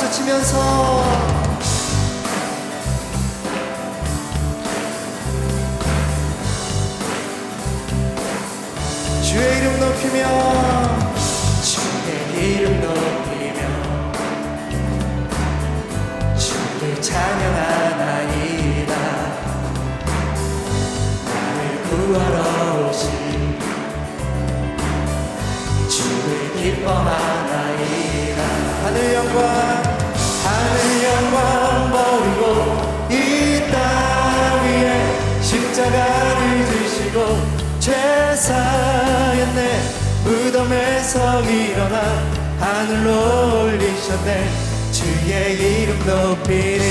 박수치면서 주의 이름 높이며 주의 이름 높이며 주를 찬양하나이다. 나를 구하러 오신 주를 기뻐하나이다. 하늘 영광 버리고 이 땅 위에 십자가를 지시고 죄사였네. 무덤에서 일어나 하늘로 올리셨네. 주의 이름 높이리.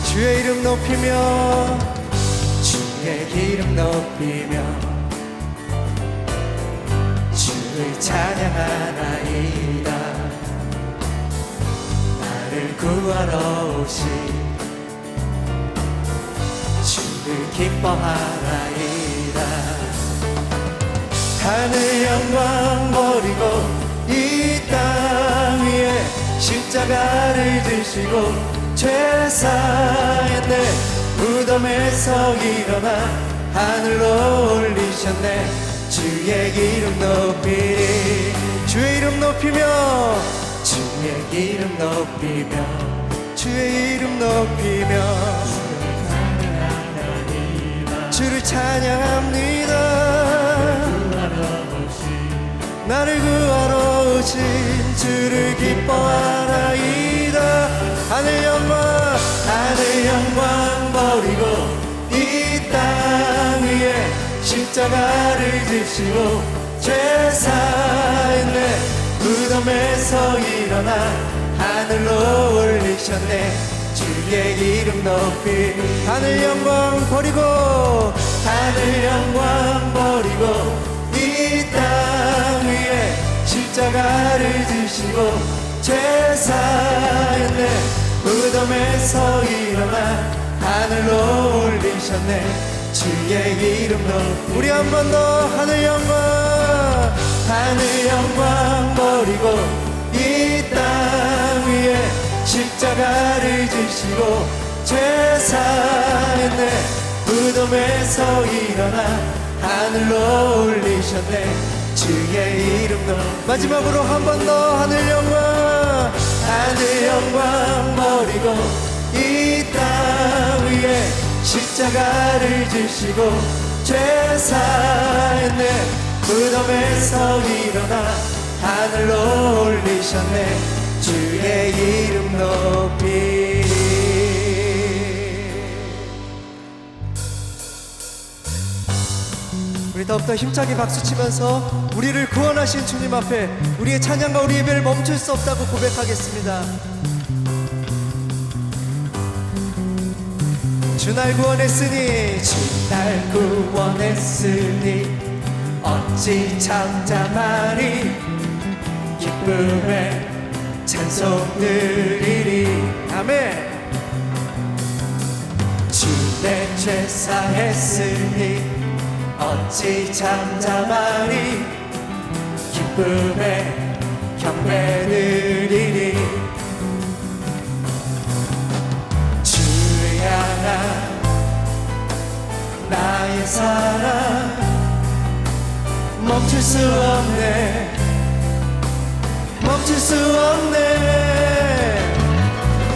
주의 이름 높이며 주의 이름 높이며 주를 찬양하나이다. 나를 구하러 오신 주를 기뻐하나이다. 하늘 영광 버리고 이 땅 위에 십자가를 지시고 죄사였네. 무덤에서 일어나 하늘로 올리셨네. 주의 이름 높이리. 주의 이름 높이며 주의 이름 높이며 주의 이름 높이며 주를 찬양합니다. 나를 구하러 오신 주를 기뻐하나이다. 하늘 영광 버리고 이 땅 위에 십자가를 지시고 죄사했네. 무덤에서 일어나 하늘로 올리셨네. 주의 이름 높이. 하늘 영광 버리고 이 땅 위에 십자가를 지시고 죄사했네. 무덤에서 일어나 하늘로 올리셨네. 주의 이름 높이. 우리 한 번 더. 하늘 영광 버리고 이 땅 위에 십자가를 지시고 죄사했네. 무덤에서 일어나 하늘로 올리셨네. 주의 이름 높이. 마지막으로 한 번 더. 하늘 영광 버리고 이 땅 위에 십자가를 지시고 죄사했네. 무덤에서 일어나 하늘로 올리셨네. 주의 이름 높이. 우리 더욱더 힘차게 박수치면서 우리를 구원하신 주님 앞에 우리의 찬양과 우리 예배를 멈출 수 없다고 고백하겠습니다. 주 날 구원했으니 주 날 구원했으니 어찌 잠잠하리. 기쁨에 찬송 드리리. 아멘. 주 내 죄 사했으니 어찌 잠잠하리. 기쁨에 경배 드리리. 주를 향한 나의 사랑 멈출 수 없네. 멈출 수 없네.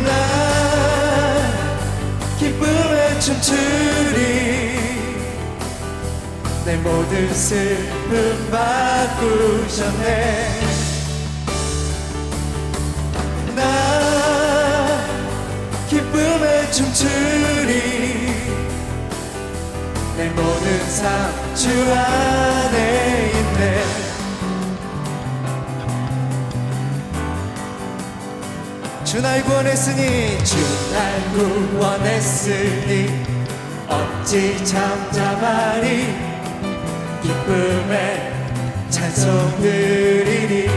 난 기쁨에 춤추리. 내 모든 슬픔 바꾸셨네. 난 기쁨에 춤추리. 내 모든 삶 주 안에 있네. 주 날 구원했으니 주 날 구원했으니 어찌 잠잠하리. 기쁨에 찬송 드리리.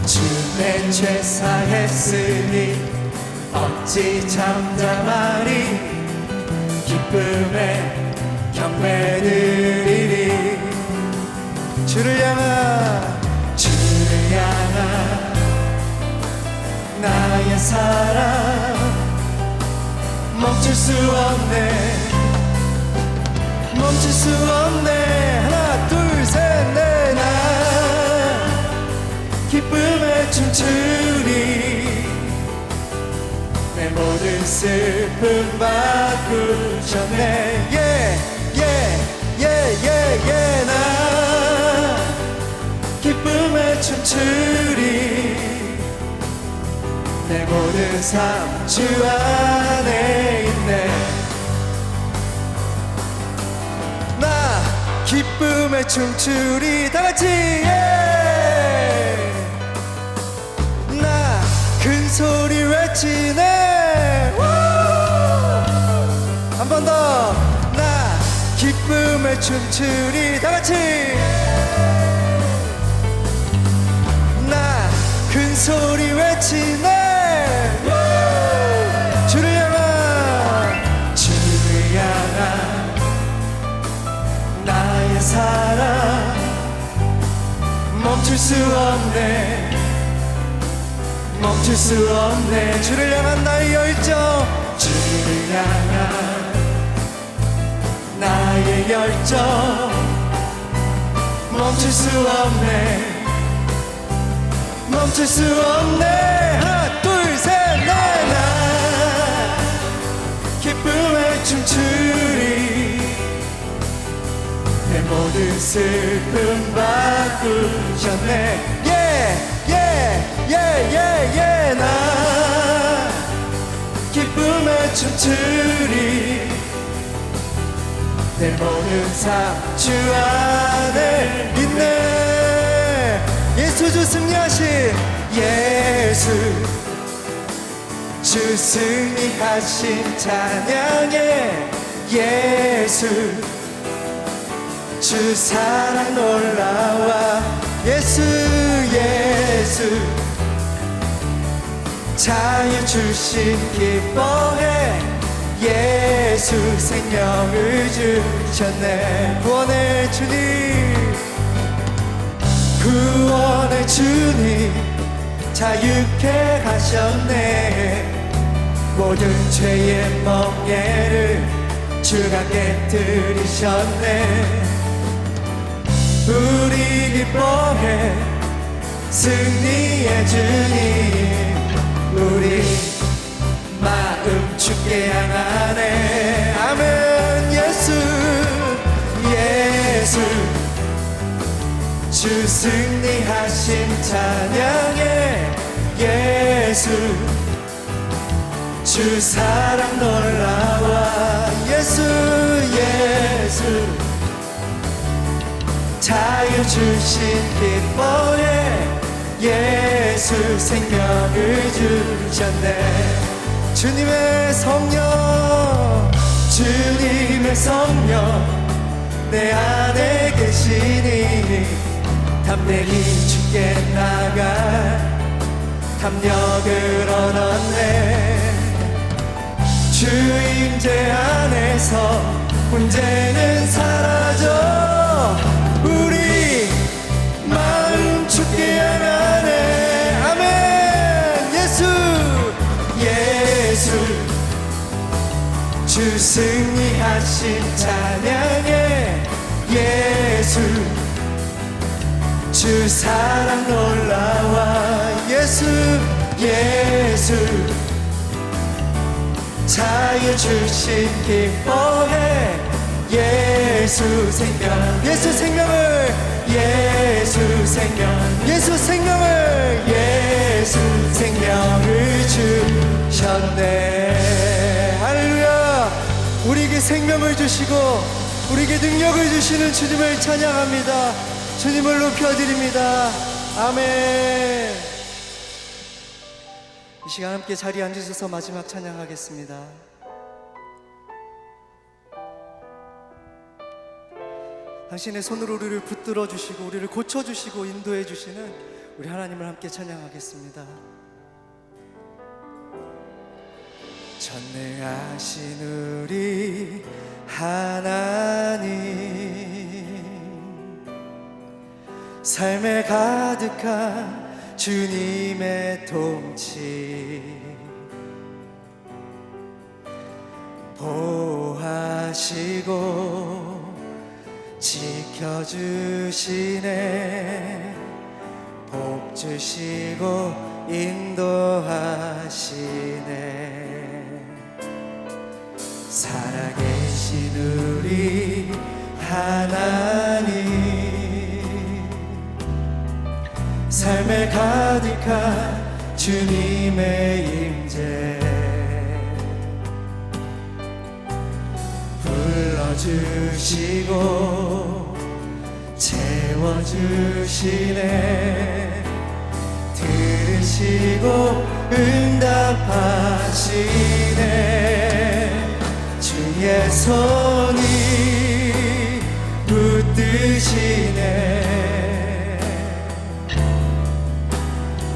주 내 죄 사했으니 어찌 잠잠하리. 기쁨에 경배드리리. 주를 향한 나의 사랑 멈출 수 없네. 멈출 수 없네. 하나 둘 셋 넷. 나 기쁨에 춤추리. 내 모든 슬픔 바꾸셨네. 나 기쁨에 춤추리. 내 모든 삶 주 안에 있네. 나 기쁨에 춤추리. 다같이 나 큰 소리 외치네. 한 번 더. 나 기쁨에 춤추리. 다같이 나 큰 소리 외치네. 주를 향한 나의 사랑 멈출 수 없네. 멈출 수 없네. 주를 향한 나의 열정. 주를 향한 나의 열정 멈출 수 없네. 멈출 수 없네. 하나 둘 셋 넷. 나 기쁨에 춤추리. 내 모든 슬픔 바꾸셨네. 나 기쁨에 춤추리. 내 모든 삶 주 안에 있네. 예수 주 승리하신 예수 주 승리하신 찬양해. 예수 주 사랑 놀라와. 예수 자유 주신 기뻐해. 예수 생명을 주셨네. 구원의 주님 구원의 주님 자유케 하셨네. 모든 죄의 멍에를 주가 깨뜨리셨네. 우리 기뻐해 승리의 주님. 우리 마음 주께 향하네. 아멘. 예수 주 승리하신 찬양해. 예수 주 사랑 놀라와. 예수 자유 주신 기뻐해. 예수 생명을 주셨네. 주님의 성령 내 안에 계시니 담대히 주께 나가 담력을 얻었네. 주 임재 안에서 문제는 사라져. 우리 마음 주께 향하네. 아멘. 예수 주 승리하신 찬양해. 예수 주 사랑 놀라와. 예수 자유 주신 기뻐해. 예수 생명을 예수 생명을 주셨네. 할렐루야. 우리에게 생명을 주시고 우리에게 능력을 주시는 주님을 찬양합니다. 주님을 높여드립니다. 아멘. 이 시간 함께 자리에 앉으셔서 마지막 찬양하겠습니다. 당신의 손으로 우리를 붙들어 주시고 우리를 고쳐 주시고 인도해 주시는 우리 하나님을 함께 찬양하겠습니다. 전능하신 우리 하나님, 삶에 가득한 주님의 통치, 보호하시고 지켜주시네, 복 주시고 인도하시네. 살아계신 우리 하나님, 삶에 가득한 주님의 임재, 불러주시고 채워주시네, 들으시고 응답하시네. 주의 손이 붙드시네,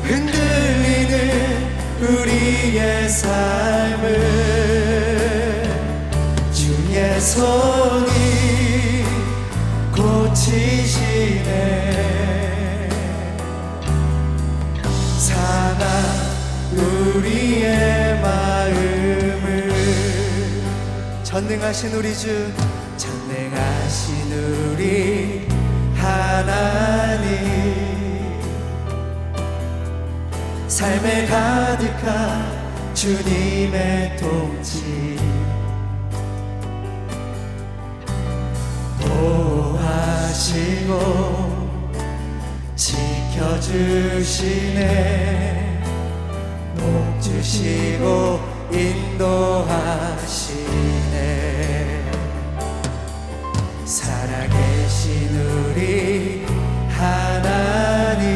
흔들리는 우리의 삶을 주의 손이 고치시네. 상한 우리의 마음을, 전능하신 우리 주, 전능하신 우리 하나님, 삶에 가득한 주님의 통치, 보호하시고 지켜주시네, 복 주시고 인도하시네. 살아계신 우리 하나님,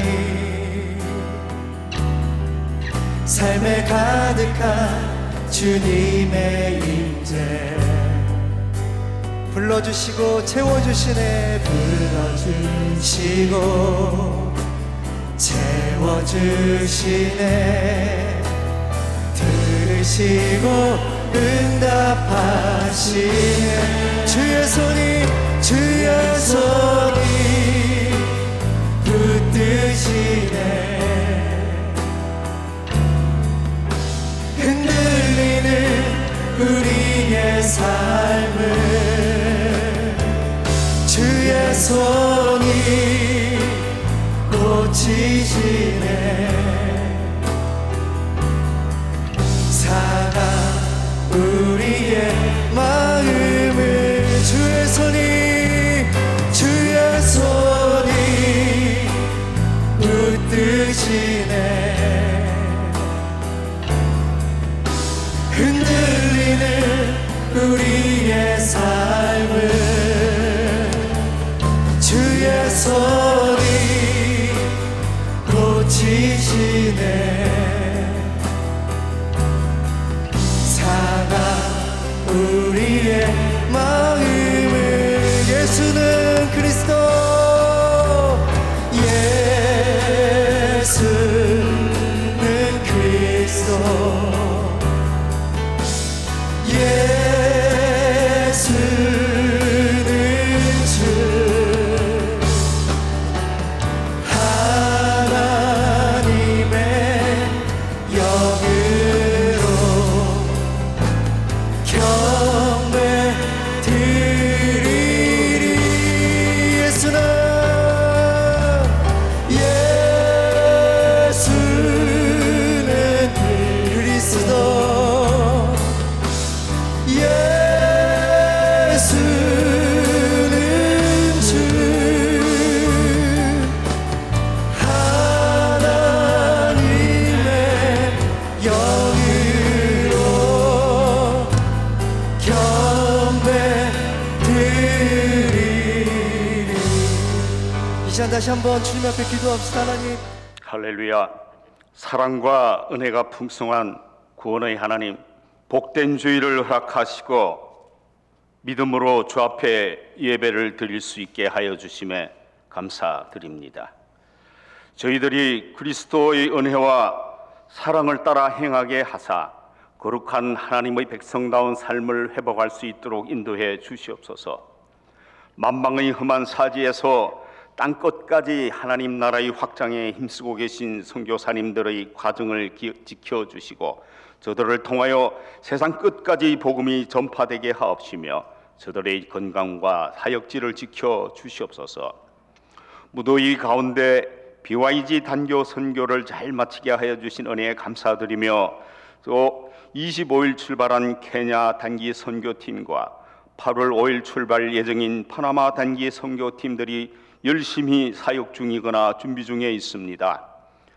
삶에 가득한 주님의 임재, 불러주시고 채워주시네, 불러주시고 채워주시네, 들으시고 응답하시네. 주의 손이 붙드시네, 흔들리는 우리의 삶을 주의 손이 고치시네. 상한 우리의 마음을 주의 손이 붙드시네, 흔들리는 우리의 삶을 주의 손이 고치시네. 상한 우리의 마음을, 예수는 그리스도, 예수는 그리스도, 예수는 주, 하나님의 영으로 경배 드리리. 예수는 그리스도, 예수는 주, 하나님의 영으로 경배 드리리. 이 시간 다시 한번 주님 앞에 기도합시다. 하나님, 할렐루야. 사랑과 은혜가 풍성한 구원의 하나님, 복된 주일을 허락하시고 믿음으로 주 앞에 예배를 드릴 수 있게 하여 주심에 감사드립니다. 저희들이 그리스도의 은혜와 사랑을 따라 행하게 하사 거룩한 하나님의 백성다운 삶을 회복할 수 있도록 인도해 주시옵소서. 만방의 험한 사지에서 땅끝까지 하나님 나라의 확장에 힘쓰고 계신 선교사님들의 과정을 지켜주시고 저들을 통하여 세상 끝까지 복음이 전파되게 하옵시며 저들의 건강과 사역지를 지켜주시옵소서. 무더위 가운데 BYG 단교 선교를 잘 마치게 하여 주신 은혜에 감사드리며 또 25일 출발한 케냐 단기 선교팀과 8월 5일 출발 예정인 파나마 단기 선교팀들이 열심히 사역 중이거나 준비 중에 있습니다.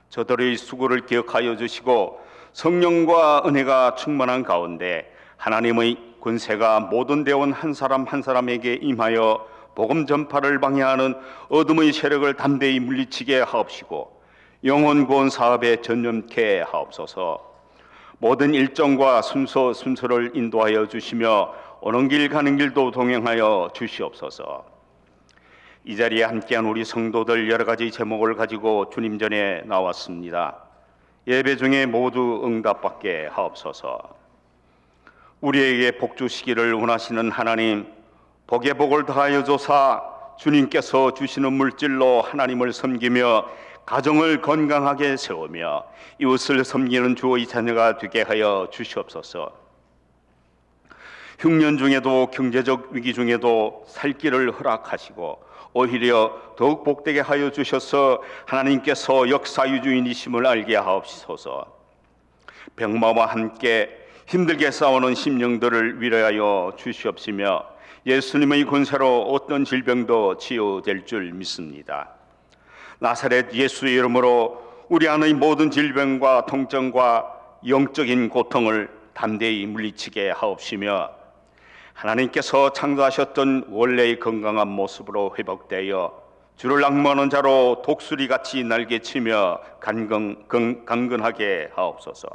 저들의 수고를 기억하여 주시고 성령과 은혜가 충만한 가운데 하나님의 권세가 모든 대원 한 사람 한 사람에게 임하여 복음 전파를 방해하는 어둠의 세력을 담대히 물리치게 하옵시고 영혼 구원 사업에 전념케 하옵소서. 모든 일정과 순서를 인도하여 주시며 오는 길 가는 길도 동행하여 주시옵소서. 이 자리에 함께한 우리 성도들 여러 가지 제목을 가지고 주님 전에 나왔습니다. 예배 중에 모두 응답받게 하옵소서. 우리에게 복 주시기를 원하시는 하나님, 복에 복을 더하여 조사 주님께서 주시는 물질로 하나님을 섬기며 가정을 건강하게 세우며 이웃을 섬기는 주의 자녀가 되게 하여 주시옵소서. 흉년 중에도 경제적 위기 중에도 살 길을 허락하시고 오히려 더욱 복되게 하여 주셔서 하나님께서 역사유주인이심을 알게 하옵소서. 병마와 함께 힘들게 싸우는 심령들을 위로하여 주시옵시며 예수님의 권세로 어떤 질병도 치유될 줄 믿습니다. 나사렛 예수의 이름으로 우리 안의 모든 질병과 통증과 영적인 고통을 담대히 물리치게 하옵시며 하나님께서 창조하셨던 원래의 건강한 모습으로 회복되어 주를 앙모하는 자로 독수리같이 날개치며 강건하게 하옵소서.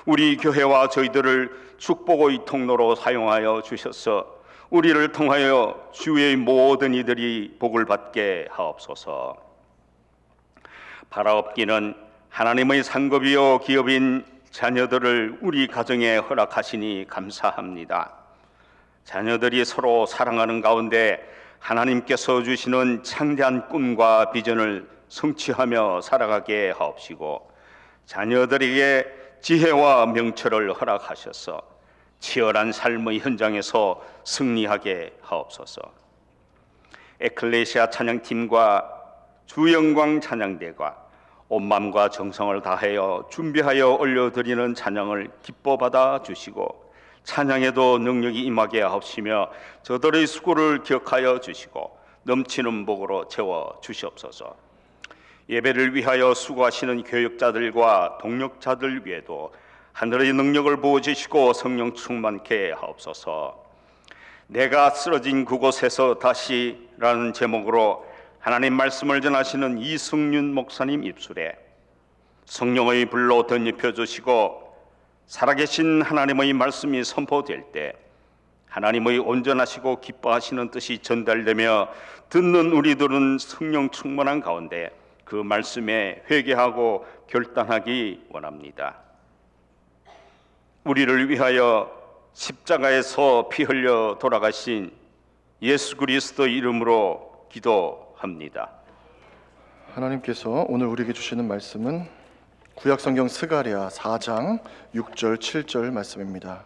우리 교회와 저희들을 축복의 통로로 사용하여 주셔서 우리를 통하여 주의 모든 이들이 복을 받게 하옵소서. 바라옵기는 하나님의 상급이요 기업인 자녀들을 우리 가정에 허락하시니 감사합니다. 자녀들이 서로 사랑하는 가운데 하나님께서 주시는 창대한 꿈과 비전을 성취하며 살아가게 하옵시고 자녀들에게 지혜와 명철을 허락하셔서 치열한 삶의 현장에서 승리하게 하옵소서. 에클레시아 찬양팀과 주영광 찬양대가 온 마음과 정성을 다하여 준비하여 올려드리는 찬양을 기뻐 받아 주시고 찬양에도 능력이 임하게 하옵시며 저들의 수고를 기억하여 주시고 넘치는 복으로 채워 주시옵소서. 예배를 위하여 수고하시는 교육자들과 동력자들 위에도 하늘의 능력을 부어주시고 성령 충만케 하옵소서. 내가 쓰러진 그곳에서 다시라는 제목으로 하나님 말씀을 전하시는 이승윤 목사님 입술에 성령의 불로 덧입혀 주시고 살아계신 하나님의 말씀이 선포될 때 하나님의 온전하시고 기뻐하시는 뜻이 전달되며 듣는 우리들은 성령 충만한 가운데 그 말씀에 회개하고 결단하기 원합니다. 우리를 위하여 십자가에서 피 흘려 돌아가신 예수 그리스도 이름으로 기도합니다. 하나님께서 오늘 우리에게 주시는 말씀은 구약성경 스가랴 4장 6절 7절 말씀입니다.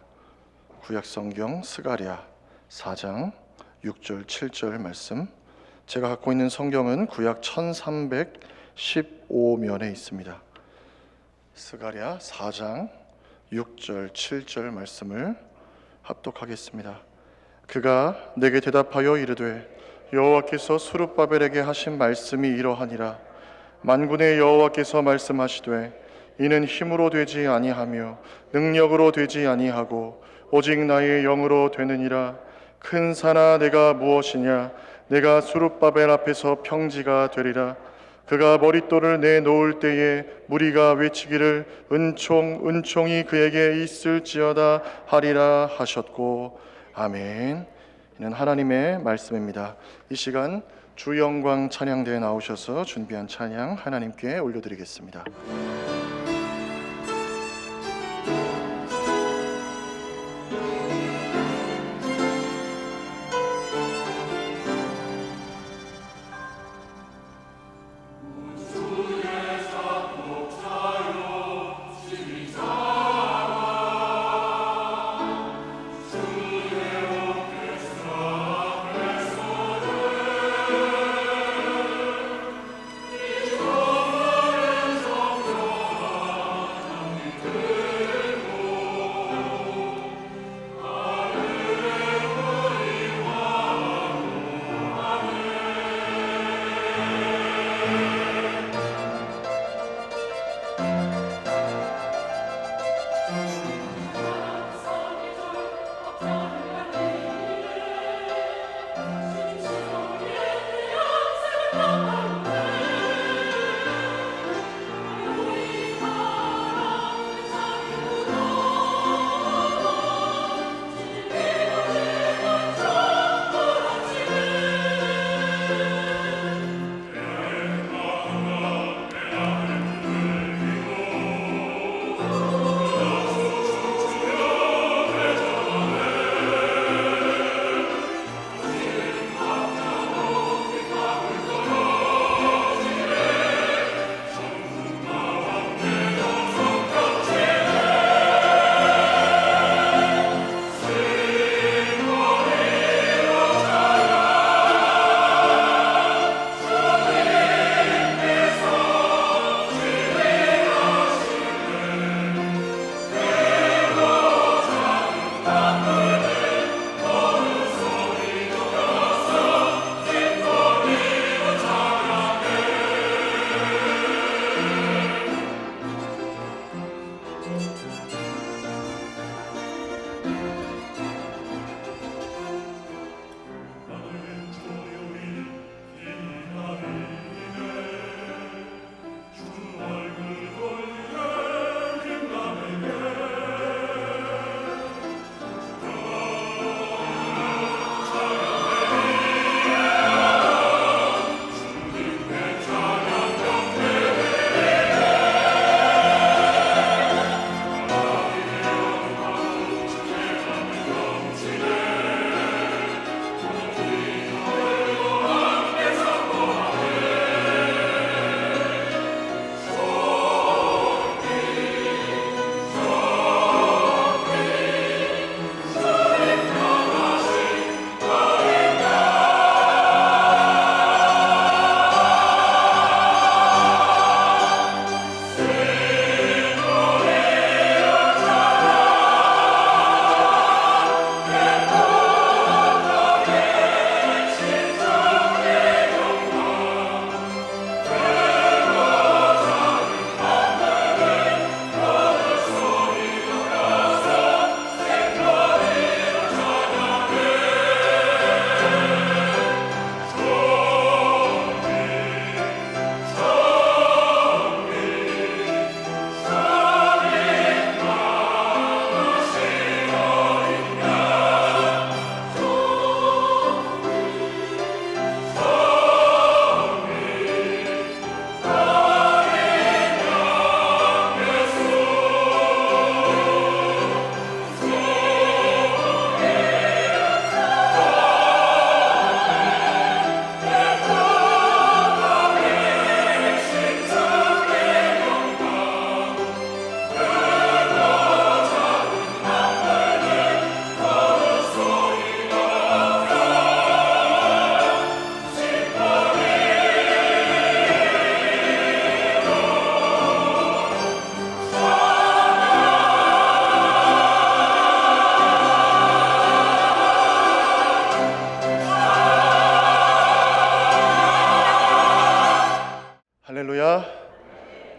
구약성경 스가랴 4장 6절 7절 말씀. 제가 갖고 있는 성경은 구약 1315면에 있습니다. 스가랴 4장 6절 7절 말씀을 합독하겠습니다. 그가 내게 대답하여 이르되 여호와께서 스룹바벨에게 하신 말씀이 이러하니라. 만군의 여호와께서 말씀하시되 이는 힘으로 되지 아니하며 능력으로 되지 아니하고 오직 나의 영으로 되느니라. 큰 산아 내가 무엇이냐? 내가 스룹바벨 앞에서 평지가 되리라. 그가 머릿돌을 내놓을 때에 무리가 외치기를 은총이 그에게 있을지어다 하리라 하셨고. 아멘. 이는 하나님의 말씀입니다. 이 시간 주영광 찬양대에 나오셔서 준비한 찬양 하나님께 올려드리겠습니다.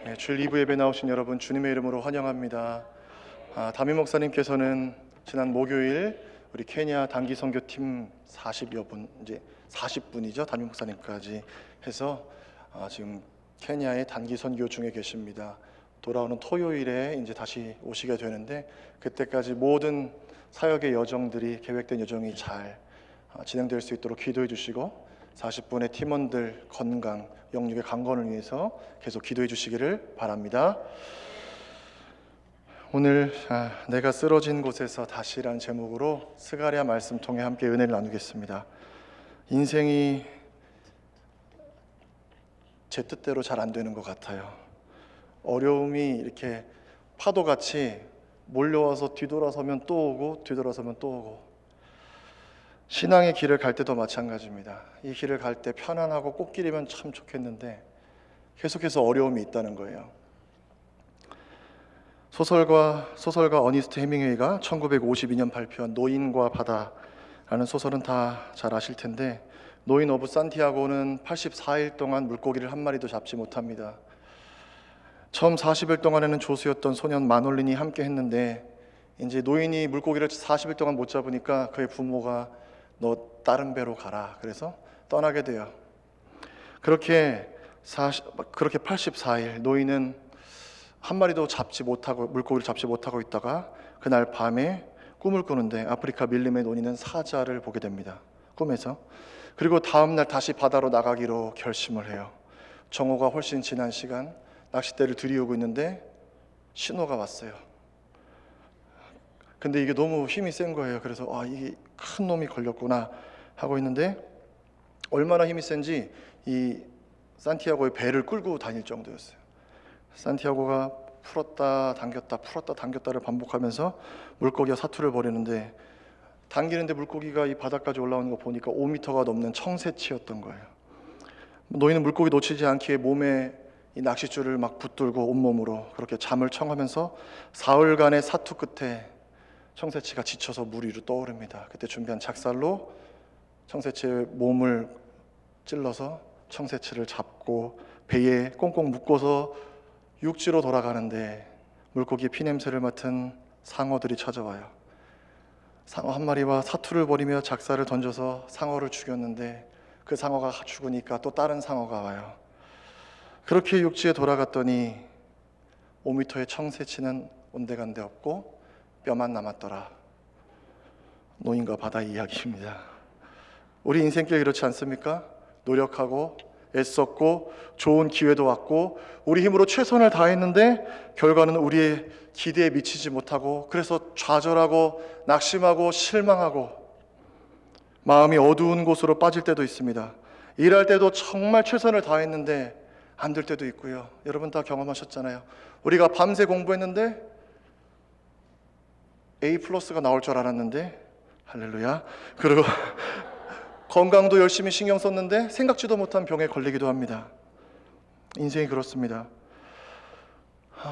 네, 주일 2부 예배 나오신 여러분 주님의 이름으로 환영합니다. 담임 목사님께서는 지난 목요일 우리 케냐 단기 선교팀 40여 분, 이제 40분이죠. 담임 목사님까지 해서 지금 케냐의 단기 선교 중에 계십니다. 돌아오는 토요일에 이제 다시 오시게 되는데 그때까지 모든 사역의 여정들이 계획된 여정이 잘 진행될 수 있도록 기도해 주시고 40분의 팀원들 건강, 영육의 강건을 위해서 계속 기도해 주시기를 바랍니다. 오늘 내가 쓰러진 곳에서 다시라는 제목으로 스가랴 말씀 통해 함께 은혜를 나누겠습니다. 인생이 제 뜻대로 잘 안 되는 것 같아요. 어려움이 이렇게 파도같이 몰려와서 뒤돌아서면 또 오고 뒤돌아서면 또 오고, 신앙의 길을 갈 때도 마찬가지입니다. 이 길을 갈 때 편안하고 꽃길이면 참 좋겠는데 계속해서 어려움이 있다는 거예요. 소설가 어니스트 헤밍웨이가 1952년 발표한 노인과 바다라는 소설은 다 잘 아실 텐데, 노인 오브 산티아고는 84일 동안 물고기를 한 마리도 잡지 못합니다. 처음 40일 동안에는 조수였던 소년 마놀린이 함께 했는데, 이제 노인이 물고기를 40일 동안 못 잡으니까 그의 부모가 너 다른 배로 가라 그래서 떠나게 돼요. 그렇게 84일 노인은 한 마리도 물고기를 잡지 못하고 있다가 그날 밤에 꿈을 꾸는데 아프리카 밀림의 논이는 사자를 보게 됩니다, 꿈에서. 그리고 다음날 다시 바다로 나가기로 결심을 해요. 정오가 훨씬 지난 시간, 낚싯대를 들이우고 있는데 신호가 왔어요. 근데 이게 너무 힘이 센 거예요. 그래서 이게 큰 놈이 걸렸구나 하고 있는데, 얼마나 힘이 센지 이 산티아고의 배를 끌고 다닐 정도였어요. 산티아고가 풀었다 당겼다를 반복하면서 물고기와 사투를 벌이는데, 당기는데 물고기가 이 바닥까지 올라오는 거 보니까 5m가 넘는 청새치였던 거예요. 노인은 물고기 놓치지 않기에 몸에 이 낚싯줄을 막 붙들고 온몸으로 그렇게 잠을 청하면서 사흘간의 사투 끝에 청새치가 지쳐서 물 위로 떠오릅니다. 그때 준비한 작살로 청새치의 몸을 찔러서 청새치를 잡고 배에 꽁꽁 묶어서 육지로 돌아가는데, 물고기의 피냄새를 맡은 상어들이 찾아와요. 상어 한 마리와 사투를 벌이며 작살을 던져서 상어를 죽였는데, 그 상어가 죽으니까 또 다른 상어가 와요. 그렇게 육지에 돌아갔더니 5m의 청새치는 온데간데 없고 뼈만 남았더라. 노인과 바다 이야기입니다. 우리 인생길 그렇지 않습니까? 노력하고 애썼고 좋은 기회도 왔고 우리 힘으로 최선을 다했는데 결과는 우리의 기대에 미치지 못하고, 그래서 좌절하고 낙심하고 실망하고 마음이 어두운 곳으로 빠질 때도 있습니다. 일할 때도 정말 최선을 다했는데 안 될 때도 있고요. 여러분 다 경험하셨잖아요. 우리가 밤새 공부했는데 A+가 나올 줄 알았는데, 할렐루야. 그리고 건강도 열심히 신경 썼는데 생각지도 못한 병에 걸리기도 합니다. 인생이 그렇습니다.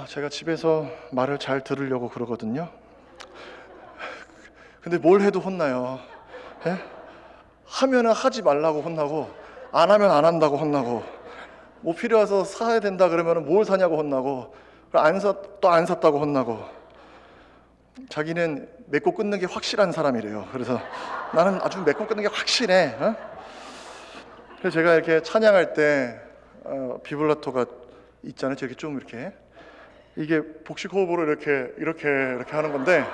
제가 집에서 말을 잘 들으려고 그러거든요. 근데 뭘 해도 혼나요. 예? 하면은 하지 말라고 혼나고, 안 하면 안 한다고 혼나고, 뭐 필요해서 사야 된다 그러면 뭘 사냐고 혼나고, 또 안 샀다고 혼나고. 자기는 맺고 끊는 게 확실한 사람이래요. 그래서 나는 아주 맺고 끊는 게 확실해. 그래서 제가 이렇게 찬양할 때 비블라토가 있잖아요. 이렇게 좀 이게 복식 호흡으로 이렇게 하는 건데,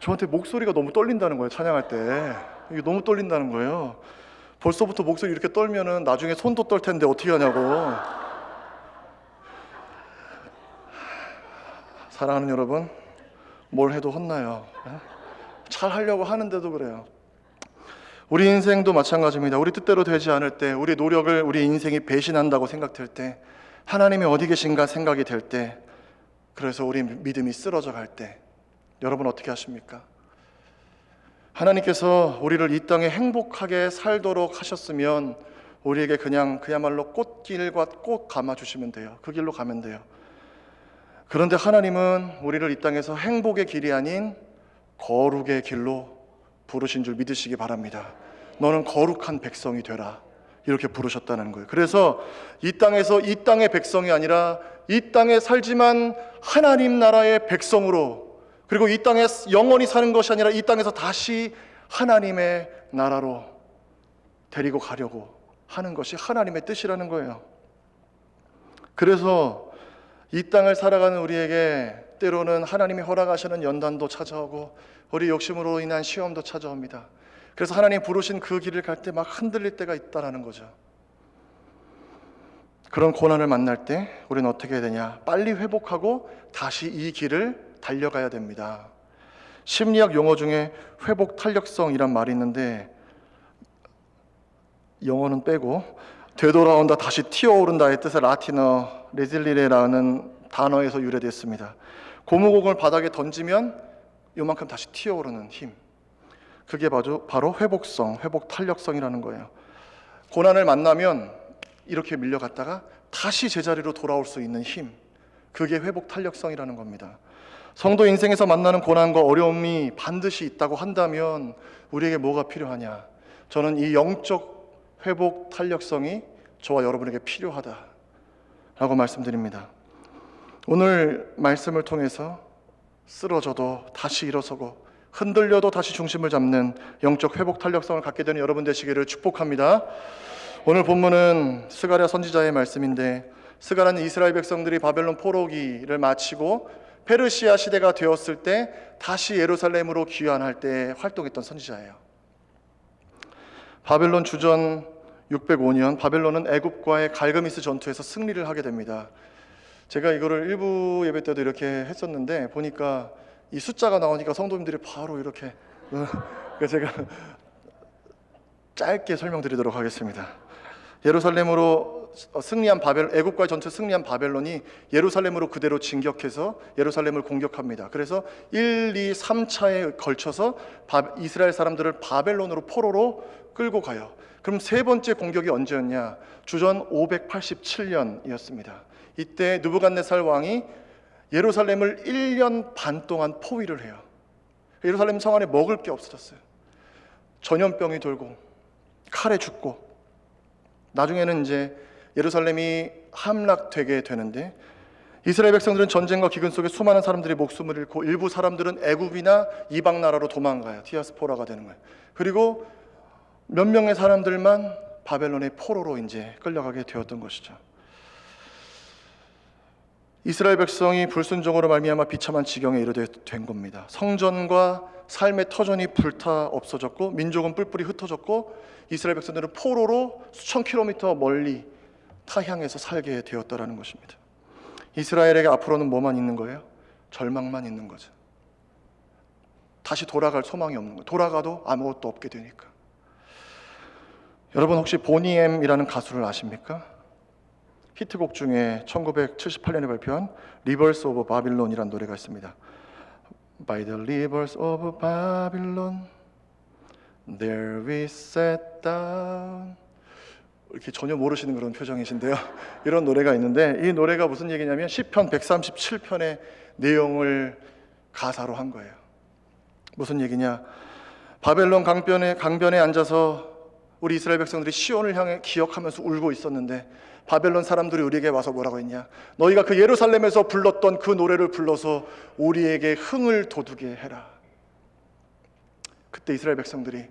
저한테 목소리가 너무 떨린다는 거예요. 찬양할 때 이게 너무 떨린다는 거예요. 벌써부터 목소리 이렇게 떨면은 나중에 손도 떨 텐데 어떻게 하냐고. 사랑하는 여러분, 뭘 해도 혼나요. 잘 하려고 하는데도 그래요. 우리 인생도 마찬가지입니다. 우리 뜻대로 되지 않을 때, 우리 노력을 우리 인생이 배신한다고 생각될 때, 하나님이 어디 계신가 생각이 될 때, 그래서 우리 믿음이 쓰러져 갈 때, 여러분 어떻게 하십니까? 하나님께서 우리를 이 땅에 행복하게 살도록 하셨으면 우리에게 그야말로 꽃길과 꽃 감아주시면 돼요. 그 길로 가면 돼요. 그런데 하나님은 우리를 이 땅에서 행복의 길이 아닌 거룩의 길로 부르신 줄 믿으시기 바랍니다. 너는 거룩한 백성이 되라. 이렇게 부르셨다는 거예요. 그래서 이 땅에서 이 땅의 백성이 아니라 이 땅에 살지만 하나님 나라의 백성으로, 그리고 이 땅에 영원히 사는 것이 아니라 이 땅에서 다시 하나님의 나라로 데리고 가려고 하는 것이 하나님의 뜻이라는 거예요. 그래서 이 땅을 살아가는 우리에게 때로는 하나님이 허락하시는 연단도 찾아오고 우리 욕심으로 인한 시험도 찾아옵니다. 그래서 하나님 부르신 그 길을 갈 때 막 흔들릴 때가 있다라는 거죠. 그런 고난을 만날 때 우리는 어떻게 해야 되냐? 빨리 회복하고 다시 이 길을 달려가야 됩니다. 심리학 용어 중에 회복 탄력성이란 말이 있는데, 영어는 빼고 되돌아온다, 다시 튀어오른다의 뜻의 라틴어 레질리레라는 단어에서 유래됐습니다. 고무공을 바닥에 던지면 요만큼 다시 튀어오르는 힘, 그게 바로 회복성, 회복 탄력성이라는 거예요. 고난을 만나면 이렇게 밀려갔다가 다시 제자리로 돌아올 수 있는 힘, 그게 회복 탄력성이라는 겁니다. 성도 인생에서 만나는 고난과 어려움이 반드시 있다고 한다면 우리에게 뭐가 필요하냐? 저는 이 영적 회복 탄력성이 저와 여러분에게 필요하다라고 말씀드립니다. 오늘 말씀을 통해서 쓰러져도 다시 일어서고 흔들려도 다시 중심을 잡는 영적 회복 탄력성을 갖게 되는 여러분 되시기를 축복합니다. 오늘 본문은 스가랴 선지자의 말씀인데, 스가랴는 이스라엘 백성들이 바벨론 포로기를 마치고 페르시아 시대가 되었을 때 다시 예루살렘으로 귀환할 때 활동했던 선지자예요. 바벨론 주전 605년 바벨론은 애굽과의 갈그미스 전투에서 승리를 하게 됩니다. 제가 이거를 일부 예배 때도 이렇게 했었는데 보니까 이 숫자가 나오니까 성도님들이 바로 이렇게 제가 짧게 설명드리도록 하겠습니다. 예루살렘으로 승리한 애굽과의 전투에 승리한 바벨론이 예루살렘으로 그대로 진격해서 예루살렘을 공격합니다. 그래서 1, 2, 3차에 걸쳐서 이스라엘 사람들을 바벨론으로 포로로 끌고 가요. 그럼 세 번째 공격이 언제였냐? 주전 587년이었습니다. 이때 느부갓네살 왕이 예루살렘을 1년 반 동안 포위를 해요. 예루살렘 성 안에 먹을 게 없어졌어요. 전염병이 돌고 칼에 죽고, 나중에는 이제 예루살렘이 함락되게 되는데, 이스라엘 백성들은 전쟁과 기근 속에 수많은 사람들이 목숨을 잃고 일부 사람들은 애굽이나 이방 나라로 도망가요. 디아스포라가 되는 거예요. 그리고 몇 명의 사람들만 바벨론의 포로로 이제 끌려가게 되었던 것이죠. 이스라엘 백성이 불순종으로 말미암아 비참한 지경에 이르게 된 겁니다. 성전과 삶의 터전이 불타 없어졌고 민족은 뿔뿔이 흩어졌고 이스라엘 백성들은 포로로 수천 킬로미터 멀리 타향에서 살게 되었다라는 것입니다. 이스라엘에게 앞으로는 뭐만 있는 거예요? 절망만 있는 거죠. 다시 돌아갈 소망이 없는 거예요. 돌아가도 아무것도 없게 되니까. 여러분 혹시 보니엠이라는 가수를 아십니까? 히트곡 중에 1978년에 발표한 Rivers of Babylon이라는 노래가 있습니다. By the rivers of Babylon there we sat down. 이렇게 전혀 모르시는 그런 표정이신데요. 이런 노래가 있는데, 이 노래가 무슨 얘기냐면 시편 137편의 내용을 가사로 한 거예요. 무슨 얘기냐? 바벨론 강변에 앉아서 우리 이스라엘 백성들이 시온을 향해 기억하면서 울고 있었는데 바벨론 사람들이 우리에게 와서 뭐라고 했냐? 너희가 그 예루살렘에서 불렀던 그 노래를 불러서 우리에게 흥을 돋우게 해라. 그때 이스라엘 백성들이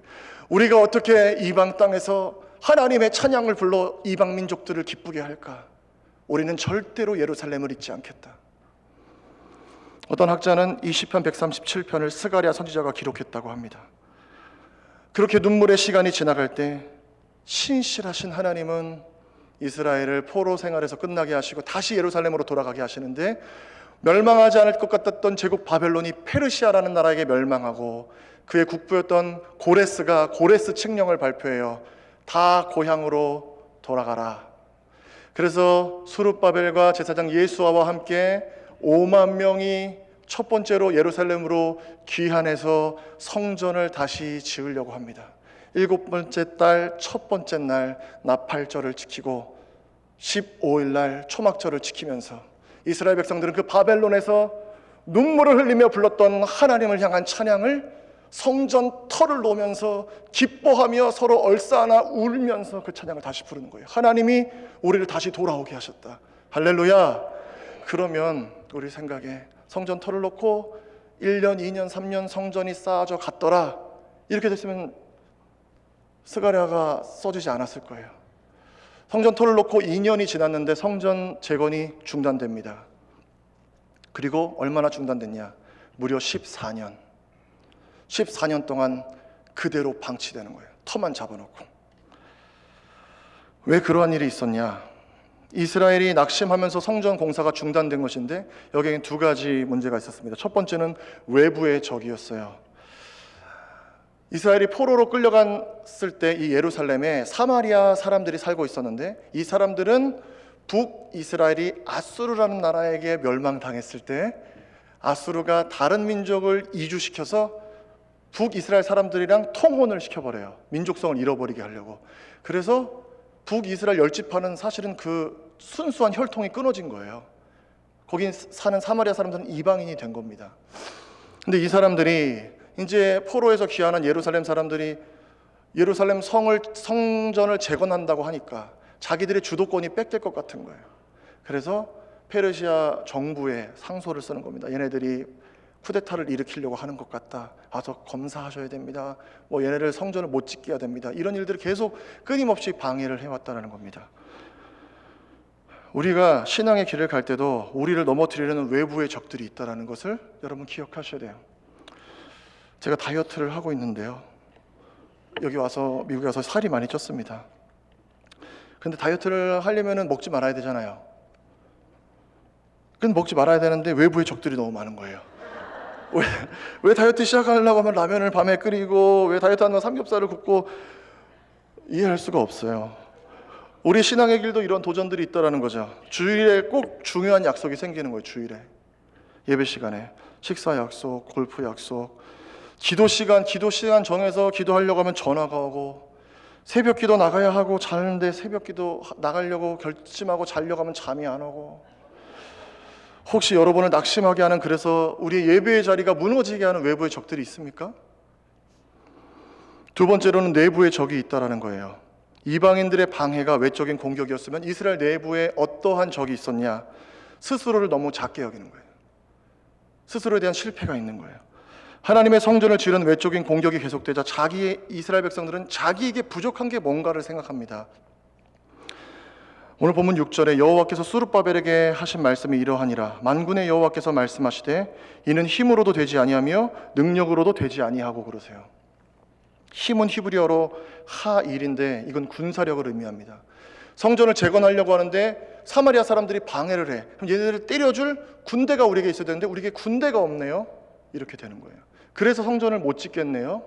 우리가 어떻게 이방 땅에서 하나님의 찬양을 불러 이방 민족들을 기쁘게 할까? 우리는 절대로 예루살렘을 잊지 않겠다. 어떤 학자는 이 시편 137편을 스가랴 선지자가 기록했다고 합니다. 그렇게 눈물의 시간이 지나갈 때 신실하신 하나님은 이스라엘을 포로 생활에서 끝나게 하시고 다시 예루살렘으로 돌아가게 하시는데, 멸망하지 않을 것 같았던 제국 바벨론이 페르시아라는 나라에게 멸망하고 그의 국부였던 고레스가 고레스 칙령을 발표해요. 다 고향으로 돌아가라. 그래서 수룹바벨과 제사장 예수아와 함께 5만 명이 첫 번째로 예루살렘으로 귀환해서 성전을 다시 지으려고 합니다. 7번째 달 첫 번째 날 나팔절을 지키고 15일 날 초막절을 지키면서 이스라엘 백성들은 그 바벨론에서 눈물을 흘리며 불렀던 하나님을 향한 찬양을 성전 털을 놓으면서 기뻐하며 서로 얼싸안아 울면서 그 찬양을 다시 부르는 거예요. 하나님이 우리를 다시 돌아오게 하셨다. 할렐루야. 그러면 우리 생각에 성전 털을 놓고 1년, 2년, 3년 성전이 쌓아져 갔더라, 이렇게 됐으면 스가랴가 써지지 않았을 거예요. 성전 털을 놓고 2년이 지났는데 성전 재건이 중단됩니다. 그리고 얼마나 중단됐냐? 무려 14년. 14년 동안 그대로 방치되는 거예요. 터만 잡아놓고. 왜 그러한 일이 있었냐? 이스라엘이 낙심하면서 성전 공사가 중단된 것인데 여기에는 두 가지 문제가 있었습니다. 첫 번째는 외부의 적이었어요. 이스라엘이 포로로 끌려갔을 때 이 예루살렘에 사마리아 사람들이 살고 있었는데, 이 사람들은 북이스라엘이 아수르라는 나라에게 멸망당했을 때 아수르가 다른 민족을 이주시켜서 북이스라엘 사람들이랑 통혼을 시켜버려요. 민족성을 잃어버리게 하려고. 그래서 북이스라엘 열지파는 사실은 그 순수한 혈통이 끊어진 거예요. 거기 사는 사마리아 사람들은 이방인이 된 겁니다. 근데 이 사람들이 이제 포로에서 귀환한 예루살렘 사람들이 예루살렘 성전을 재건한다고 하니까 자기들의 주도권이 뺏길 것 같은 거예요. 그래서 페르시아 정부에 상소를 쓰는 겁니다. 얘네들이 쿠데타를 일으키려고 하는 것 같다. 와서 검사하셔야 됩니다. 뭐 얘네를 성전을 못 짓게 해야 됩니다. 이런 일들을 계속 끊임없이 방해를 해왔다는 겁니다. 우리가 신앙의 길을 갈 때도 우리를 넘어뜨리려는 외부의 적들이 있다는 것을 여러분 기억하셔야 돼요. 제가 다이어트를 하고 있는데요, 여기 와서 미국에 와서 살이 많이 쪘습니다. 근데 다이어트를 하려면 먹지 말아야 되잖아요. 근데 먹지 말아야 되는데 외부의 적들이 너무 많은 거예요. 왜 다이어트 시작하려고 하면 라면을 밤에 끓이고, 왜 다이어트 하면 삼겹살을 굽고, 이해할 수가 없어요. 우리 신앙의 길도 이런 도전들이 있다는 거죠. 주일에 꼭 중요한 약속이 생기는 거예요. 주일에 예배 시간에 식사 약속, 골프 약속, 기도 시간 정해서 기도하려고 하면 전화가 오고, 새벽 기도 나가야 하고 자는데 새벽 기도 나가려고 결심하고 자려고 하면 잠이 안 오고, 혹시 여러분을 낙심하게 하는, 그래서 우리의 예배의 자리가 무너지게 하는 외부의 적들이 있습니까? 두 번째로는 내부의 적이 있다는 거예요. 이방인들의 방해가 외적인 공격이었으면 이스라엘 내부에 어떠한 적이 있었냐? 스스로를 너무 작게 여기는 거예요. 스스로에 대한 실패가 있는 거예요. 하나님의 성전을 지른 외적인 공격이 계속되자 이스라엘 백성들은 자기에게 부족한 게 뭔가를 생각합니다. 오늘 본문 6절에 여호와께서 스룹바벨에게 하신 말씀이 이러하니라. 만군의 여호와께서 말씀하시되 이는 힘으로도 되지 아니하며 능력으로도 되지 아니하고, 그러세요. 힘은 히브리어로 하일인데 이건 군사력을 의미합니다. 성전을 재건하려고 하는데 사마리아 사람들이 방해를 해. 그럼 얘네들을 때려줄 군대가 우리에게 있어야 되는데 우리에게 군대가 없네요. 이렇게 되는 거예요. 그래서 성전을 못 짓겠네요.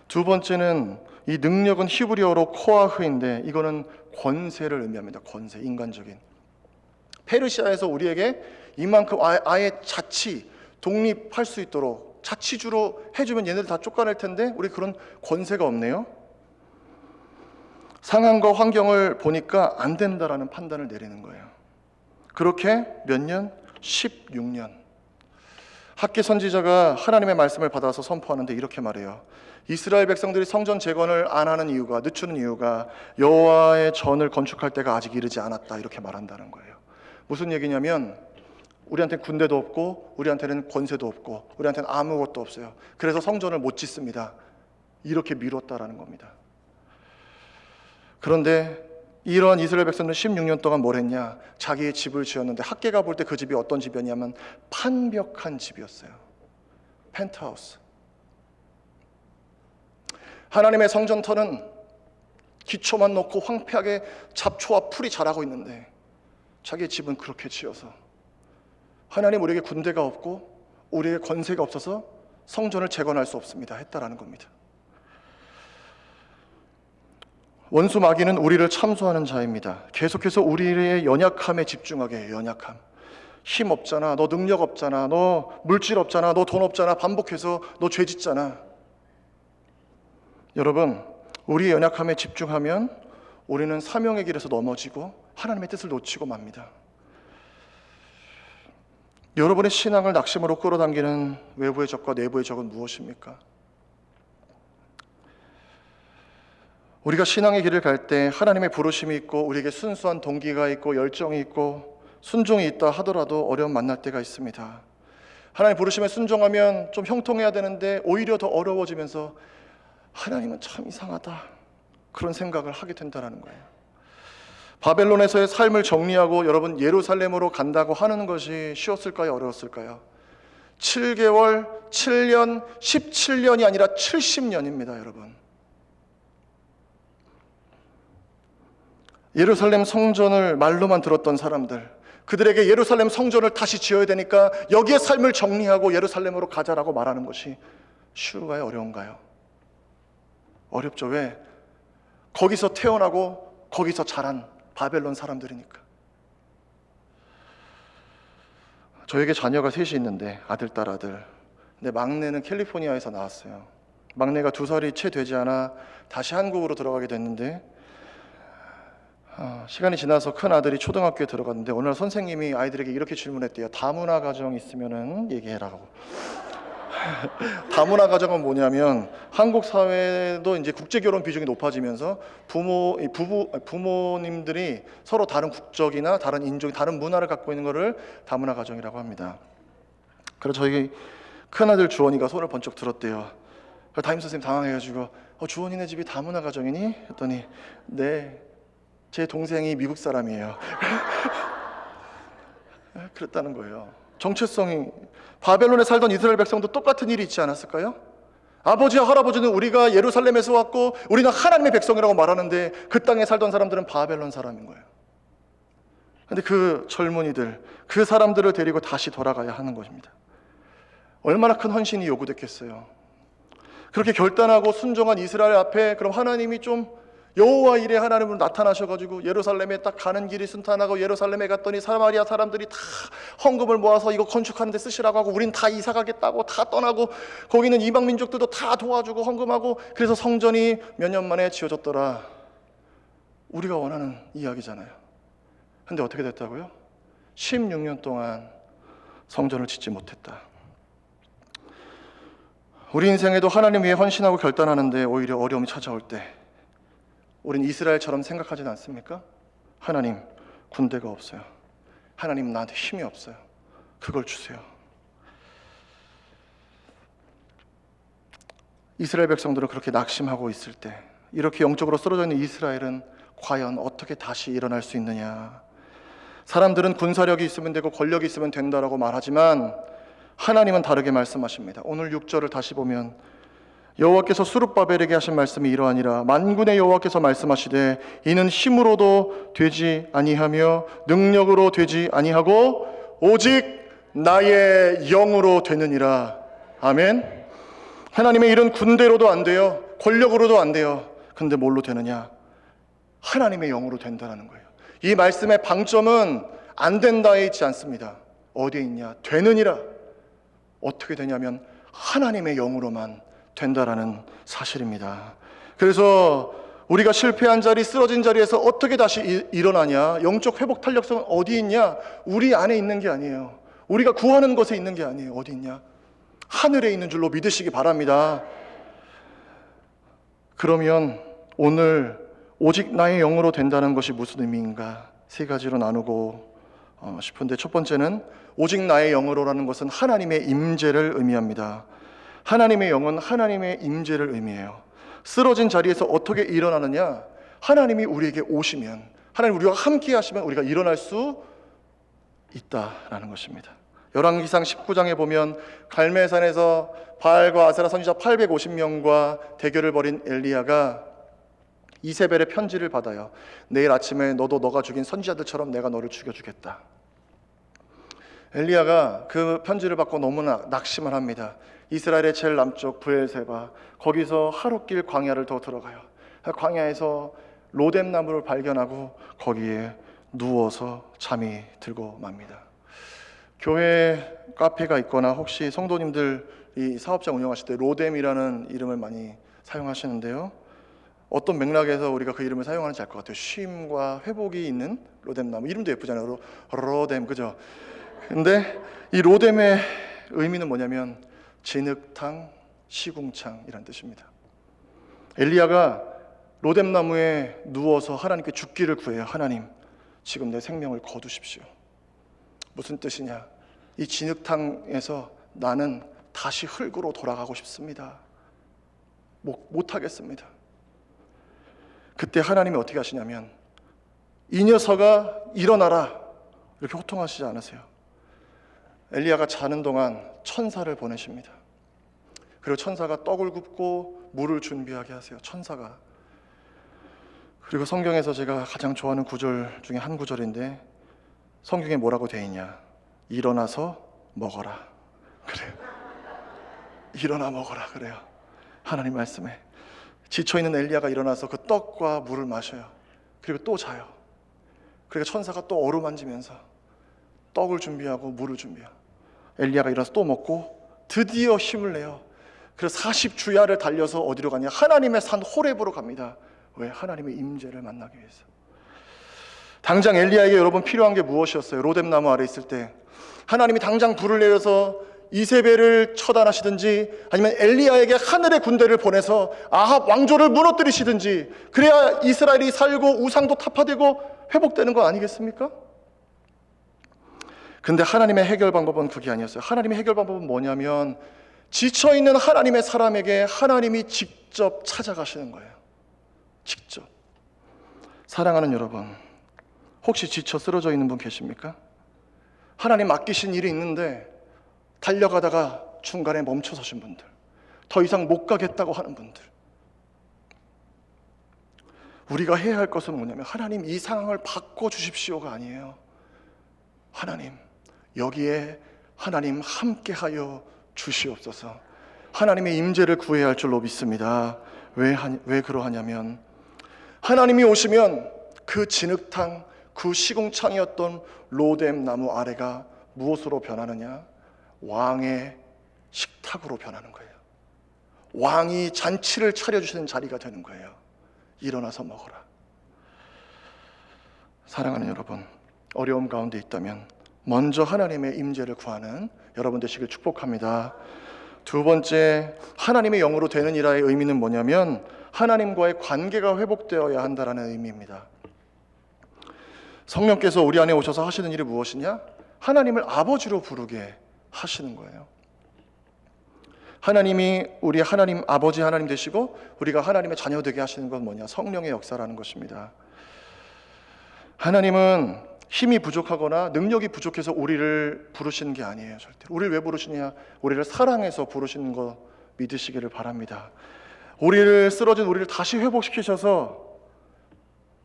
두 번째는 이 능력은 히브리어로 코아흐인데 이거는 권세를 의미합니다. 권세, 인간적인. 페르시아에서 우리에게 이만큼 아예 독립할 수 있도록 자치주로 해주면 얘네들 다 쫓아낼 텐데 우리 그런 권세가 없네요. 상황과 환경을 보니까 안 된다라는 판단을 내리는 거예요. 그렇게 몇 년? 16년. 학개 선지자가 하나님의 말씀을 받아서 선포하는데 이렇게 말해요. 이스라엘 백성들이 성전 재건을 안 하는 이유가, 늦추는 이유가 여호와의 전을 건축할 때가 아직 이르지 않았다, 이렇게 말한다는 거예요. 무슨 얘기냐면 우리한테는 군대도 없고 우리한테는 권세도 없고 우리한테는 아무것도 없어요. 그래서 성전을 못 짓습니다. 이렇게 미뤘다라는 겁니다. 그런데 이러한 이스라엘 백성들은 16년 동안 뭘 했냐? 자기의 집을 지었는데 학개가 볼 때 그 집이 어떤 집이었냐면 판벽한 집이었어요. 펜트하우스. 하나님의 성전터는 기초만 놓고 황폐하게 잡초와 풀이 자라고 있는데 자기의 집은 그렇게 지어서 하나님 우리에게 군대가 없고 우리에게 권세가 없어서 성전을 재건할 수 없습니다 했다라는 겁니다. 원수 마귀는 우리를 참소하는 자입니다. 계속해서 우리의 연약함에 집중하게 해요. 연약함. 힘 없잖아, 너 능력 없잖아, 너 물질 없잖아, 너 돈 없잖아, 반복해서 너 죄 짓잖아. 여러분, 우리의 연약함에 집중하면 우리는 사명의 길에서 넘어지고 하나님의 뜻을 놓치고 맙니다. 여러분의 신앙을 낙심으로 끌어당기는 외부의 적과 내부의 적은 무엇입니까? 우리가 신앙의 길을 갈 때 하나님의 부르심이 있고 우리에게 순수한 동기가 있고 열정이 있고 순종이 있다 하더라도 어려움 만날 때가 있습니다. 하나님 부르심에 순종하면 좀 형통해야 되는데 오히려 더 어려워지면서 하나님은 참 이상하다, 그런 생각을 하게 된다는 거예요. 바벨론에서의 삶을 정리하고 여러분 예루살렘으로 간다고 하는 것이 쉬웠을까요? 어려웠을까요? 7개월, 7년, 17년이 아니라 70년입니다, 여러분. 예루살렘 성전을 말로만 들었던 사람들, 그들에게 예루살렘 성전을 다시 지어야 되니까 여기에 삶을 정리하고 예루살렘으로 가자라고 말하는 것이 쉬울까요? 어려운가요? 어렵죠. 왜? 거기서 태어나고 거기서 자란 바벨론 사람들이니까. 저에게 자녀가 셋이 있는데 아들, 딸, 아들. 근데 막내는 캘리포니아에서 나왔어요. 막내가 2살이 채 되지 않아 다시 한국으로 들어가게 됐는데 시간이 지나서 큰 아들이 초등학교에 들어갔는데 어느 날 선생님이 아이들에게 이렇게 질문했대요. 다문화 가정 있으면은 얘기해라고. 다문화 가정은 뭐냐면 한국 사회도 이제 국제 결혼 비중이 높아지면서 부모님들이 서로 다른 국적이나 다른 인종, 다른 문화를 갖고 있는 것을 다문화 가정이라고 합니다. 그래서 저희 큰 아들 주원이가 손을 번쩍 들었대요. 담임 선생님 당황해가지고 주원이네 집이 다문화 가정이니? 했더니 네, 제 동생이 미국 사람이에요. 그랬다는 거예요. 정체성이, 바벨론에 살던 이스라엘 백성도 똑같은 일이 있지 않았을까요? 아버지와 할아버지는 우리가 예루살렘에서 왔고 우리는 하나님의 백성이라고 말하는데 그 땅에 살던 사람들은 바벨론 사람인 거예요. 그런데 그 젊은이들, 그 사람들을 데리고 다시 돌아가야 하는 것입니다. 얼마나 큰 헌신이 요구됐겠어요. 그렇게 결단하고 순종한 이스라엘 앞에 그럼 하나님이 좀 여호와 일의 하나님으로 나타나셔가지고 예루살렘에 딱 가는 길이 순탄하고 예루살렘에 갔더니 사마리아 사람들이 다 헌금을 모아서 이거 건축하는 데 쓰시라고 하고 우린 다 이사 가겠다고 다 떠나고 거기는 이방 민족들도 다 도와주고 헌금하고 그래서 성전이 몇 년 만에 지어졌더라. 우리가 원하는 이야기잖아요. 근데 어떻게 됐다고요? 16년 동안 성전을 짓지 못했다. 우리 인생에도 하나님 위해 헌신하고 결단하는데 오히려 어려움이 찾아올 때 우린 이스라엘처럼 생각하지는 않습니까? 하나님, 군대가 없어요. 하나님, 나한테 힘이 없어요. 그걸 주세요. 이스라엘 백성들은 그렇게 낙심하고 있을 때 이렇게 영적으로 쓰러져 있는 이스라엘은 과연 어떻게 다시 일어날 수 있느냐? 사람들은 군사력이 있으면 되고 권력이 있으면 된다라고 말하지만 하나님은 다르게 말씀하십니다. 오늘 6절을 다시 보면 여호와께서 수룹바벨에게 하신 말씀이 이러하니라. 만군의 여호와께서 말씀하시되 이는 힘으로도 되지 아니하며 능력으로 되지 아니하고 오직 나의 영으로 되느니라. 아멘. 하나님의 일은 군대로도 안 돼요. 권력으로도 안 돼요. 근데 뭘로 되느냐? 하나님의 영으로 된다는 거예요. 이 말씀의 방점은 안 된다에 있지 않습니다. 어디에 있냐? 되느니라. 어떻게 되냐면 하나님의 영으로만 된다라는 사실입니다. 그래서 우리가 실패한 자리, 쓰러진 자리에서 어떻게 다시 일어나냐? 영적 회복 탄력성은 어디 있냐? 우리 안에 있는 게 아니에요. 우리가 구하는 것에 있는 게 아니에요. 어디 있냐? 하늘에 있는 줄로 믿으시기 바랍니다. 그러면 오늘 오직 나의 영으로 된다는 것이 무슨 의미인가? 3가지로 나누고 싶은데 첫 번째는 오직 나의 영으로라는 것은 하나님의 임재를 의미합니다. 하나님의 영은 하나님의 임재를 의미해요. 쓰러진 자리에서 어떻게 일어나느냐? 하나님이 우리에게 오시면, 하나님 우리와 함께 하시면 우리가 일어날 수 있다라는 것입니다. 열왕기상 19장에 보면 갈멜산에서 바알과 아세라 선지자 850명과 대결을 벌인 엘리야가 이세벨의 편지를 받아요. 내일 아침에 너도 너가 죽인 선지자들처럼 내가 너를 죽여주겠다. 엘리야가 그 편지를 받고 너무나 낙심을 합니다. 이스라엘의 제일 남쪽 브엘세바, 거기서 하룻길 광야를 더 들어가요. 광야에서 로뎀나무를 발견하고 거기에 누워서 잠이 들고 맙니다. 교회 카페가 있거나 혹시 성도님들이 사업장 운영하실 때 로뎀이라는 이름을 많이 사용하시는데요, 어떤 맥락에서 우리가 그 이름을 사용하는지 알 것 같아요. 쉼과 회복이 있는 로뎀나무, 이름도 예쁘잖아요. 로뎀, 그죠? 근데 이 로뎀의 의미는 뭐냐면 진흙탕, 시궁창이란 뜻입니다. 엘리야가 로뎀나무에 누워서 하나님께 죽기를 구해요. 하나님, 지금 내 생명을 거두십시오. 무슨 뜻이냐? 이 진흙탕에서 나는 다시 흙으로 돌아가고 싶습니다. 못하겠습니다. 그때 하나님이 어떻게 하시냐면, 이 녀석아 일어나라, 이렇게 호통하시지 않으세요. 엘리야가 자는 동안 천사를 보내십니다. 그리고 천사가 떡을 굽고 물을 준비하게 하세요. 천사가. 그리고 성경에서 제가 가장 좋아하는 구절 중에 한 구절인데, 성경에 뭐라고 되어 있냐? 일어나서 먹어라. 그래요. 일어나 먹어라. 그래요. 하나님 말씀에 지쳐있는 엘리야가 일어나서 그 떡과 물을 마셔요. 그리고 또 자요. 그리고 천사가 또 어루만지면서 떡을 준비하고 물을 준비해요. 엘리야가 일어나서 또 먹고 드디어 힘을 내요. 그래서 40주야를 달려서 어디로 가냐? 하나님의 산 호렙으로 갑니다. 왜? 하나님의 임재를 만나기 위해서. 당장 엘리야에게 여러분 필요한 게 무엇이었어요? 로뎀나무 아래 있을 때 하나님이 당장 불을 내려서 이세벨을 처단하시든지, 아니면 엘리야에게 하늘의 군대를 보내서 아합 왕조를 무너뜨리시든지, 그래야 이스라엘이 살고 우상도 타파되고 회복되는 거 아니겠습니까? 근데 하나님의 해결 방법은 그게 아니었어요. 하나님의 해결 방법은 뭐냐면, 지쳐있는 하나님의 사람에게 하나님이 직접 찾아가시는 거예요. 직접. 사랑하는 여러분, 혹시 지쳐 쓰러져 있는 분 계십니까? 하나님 맡기신 일이 있는데 달려가다가 중간에 멈춰서신 분들, 더 이상 못 가겠다고 하는 분들, 우리가 해야 할 것은 뭐냐면, 하나님 이 상황을 바꿔주십시오가 아니에요. 하나님 여기에 하나님 함께하여 주시옵소서. 하나님의 임재를 구해야 할 줄로 믿습니다. 왜 그러하냐면, 하나님이 오시면 그 진흙탕, 그 시궁창이었던 로뎀나무 아래가 무엇으로 변하느냐? 왕의 식탁으로 변하는 거예요. 왕이 잔치를 차려주시는 자리가 되는 거예요. 일어나서 먹어라. 사랑하는 여러분, 어려움 가운데 있다면 먼저 하나님의 임재를 구하는 여러분 되시길 축복합니다. 두 번째, 하나님의 영으로 되는 이라의 의미는 뭐냐면, 하나님과의 관계가 회복되어야 한다는 의미입니다. 성령께서 우리 안에 오셔서 하시는 일이 무엇이냐? 하나님을 아버지로 부르게 하시는 거예요. 하나님이 우리 하나님 아버지 하나님 되시고 우리가 하나님의 자녀 되게 하시는 건 뭐냐? 성령의 역사라는 것입니다. 하나님은 힘이 부족하거나 능력이 부족해서 우리를 부르시는 게 아니에요. 절대로. 우리를 왜 부르시냐? 우리를 사랑해서 부르시는 거 믿으시기를 바랍니다. 쓰러진 우리를 다시 회복시키셔서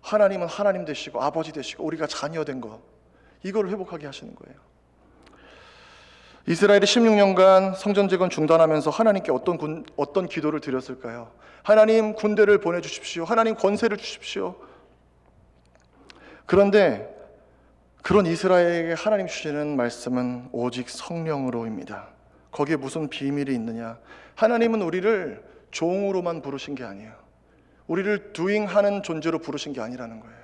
하나님은 하나님 되시고 아버지 되시고 우리가 자녀 된 거, 이걸 회복하게 하시는 거예요. 이스라엘이 16년간 성전 재건 중단하면서 하나님께 어떤 기도를 드렸을까요? 하나님 군대를 보내주십시오. 하나님 권세를 주십시오. 그런데 그런 이스라엘에게 하나님 주시는 말씀은 오직 성령으로입니다. 거기에 무슨 비밀이 있느냐? 하나님은 우리를 종으로만 부르신 게 아니에요. 우리를 doing하는 존재로 부르신 게 아니라는 거예요.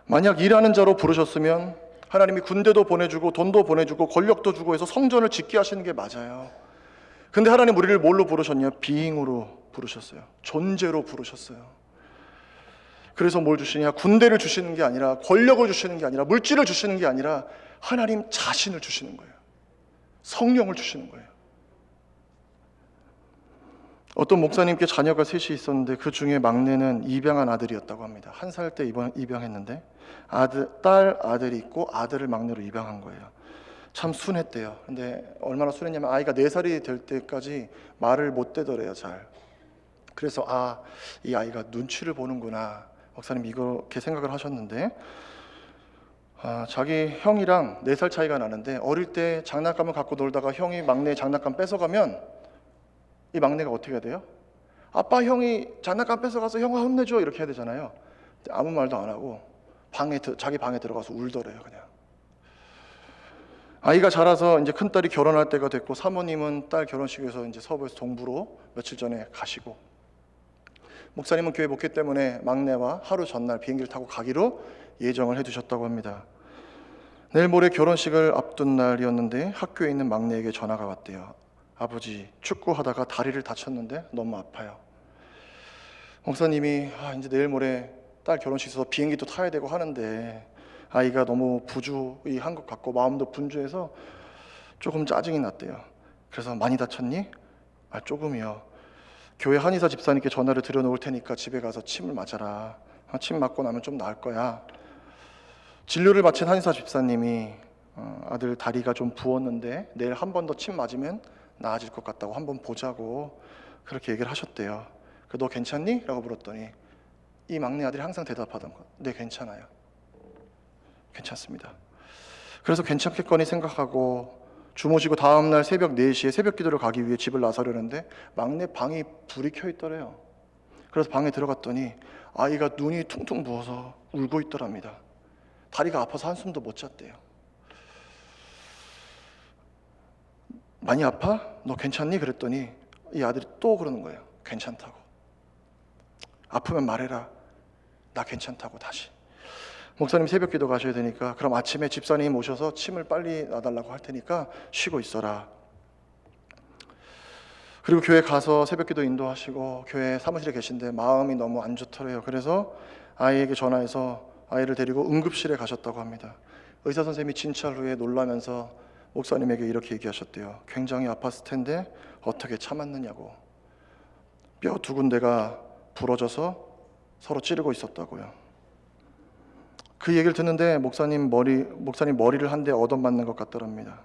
만약 일하는 자로 부르셨으면 하나님이 군대도 보내주고 돈도 보내주고 권력도 주고 해서 성전을 짓게 하시는 게 맞아요. 근데 하나님 우리를 뭘로 부르셨냐? being으로 부르셨어요. 존재로 부르셨어요. 그래서 뭘 주시냐? 군대를 주시는 게 아니라, 권력을 주시는 게 아니라, 물질을 주시는 게 아니라 하나님 자신을 주시는 거예요. 성령을 주시는 거예요. 어떤 목사님께 자녀가 셋이 있었는데 그 중에 막내는 입양한 아들이었다고 합니다. 1살 때 입양했는데 딸, 아들이 있고 아들을 막내로 입양한 거예요. 참 순했대요. 근데 얼마나 순했냐면 아이가 4살이 될 때까지 말을 못 대더래요, 잘. 그래서 이 아이가 눈치를 보는구나. 목사님 이렇게 생각을 하셨는데, 자기 형이랑 4살 차이가 나는데 어릴 때 장난감을 갖고 놀다가 형이 막내의 장난감 뺏어가면 이 막내가 어떻게 해야 돼요? 아빠, 형이 장난감 뺏어가서 형아 혼내줘, 이렇게 해야 되잖아요. 아무 말도 안 하고 자기 방에 들어가서 울더래요. 그냥. 아이가 자라서 이제 큰딸이 결혼할 때가 됐고, 사모님은 딸 결혼식에서 이제 서부에서 동부로 며칠 전에 가시고, 목사님은 교회 목회 때문에 막내와 하루 전날 비행기를 타고 가기로 예정을 해두셨다고 합니다. 내일 모레 결혼식을 앞둔 날이었는데 학교에 있는 막내에게 전화가 왔대요. 아버지, 축구하다가 다리를 다쳤는데 너무 아파요. 목사님이 이제 내일 모레 딸 결혼식 있어서 비행기도 타야 되고 하는데 아이가 너무 부주의한 것 같고 마음도 분주해서 조금 짜증이 났대요. 그래서 많이 다쳤니? 조금이요. 교회 한의사 집사님께 전화를 드려놓을 테니까 집에 가서 침을 맞아라. 침 맞고 나면 좀 나을 거야. 진료를 마친 한의사 집사님이 아들 다리가 좀 부었는데 내일 한 번 더 침 맞으면 나아질 것 같다고 한번 보자고 그렇게 얘기를 하셨대요. 너 괜찮니? 라고 물었더니 이 막내 아들이 항상 대답하던 거, 네 괜찮아요. 괜찮습니다. 그래서 괜찮겠거니 생각하고 주무시고 다음날 새벽 4시에 새벽 기도를 가기 위해 집을 나서려는데 막내 방이 불이 켜 있더래요. 그래서 방에 들어갔더니 아이가 눈이 퉁퉁 부어서 울고 있더랍니다. 다리가 아파서 한숨도 못 잤대요. 많이 아파? 너 괜찮니? 그랬더니 이 아들이 또 그러는 거예요. 괜찮다고. 아프면 말해라. 나 괜찮다고 다시. 목사님 새벽 기도 가셔야 되니까 그럼 아침에 집사님 오셔서 침을 빨리 놔달라고 할 테니까 쉬고 있어라. 그리고 교회 가서 새벽 기도 인도하시고 교회 사무실에 계신데 마음이 너무 안 좋더래요. 그래서 아이에게 전화해서 아이를 데리고 응급실에 가셨다고 합니다. 의사 선생님이 진찰 후에 놀라면서 목사님에게 이렇게 얘기하셨대요. 굉장히 아팠을 텐데 어떻게 참았느냐고. 뼈 2군데가 부러져서 서로 찌르고 있었다고요. 그 얘기를 듣는데 목사님 머리를 한 대 얻어맞는 것 같더랍니다.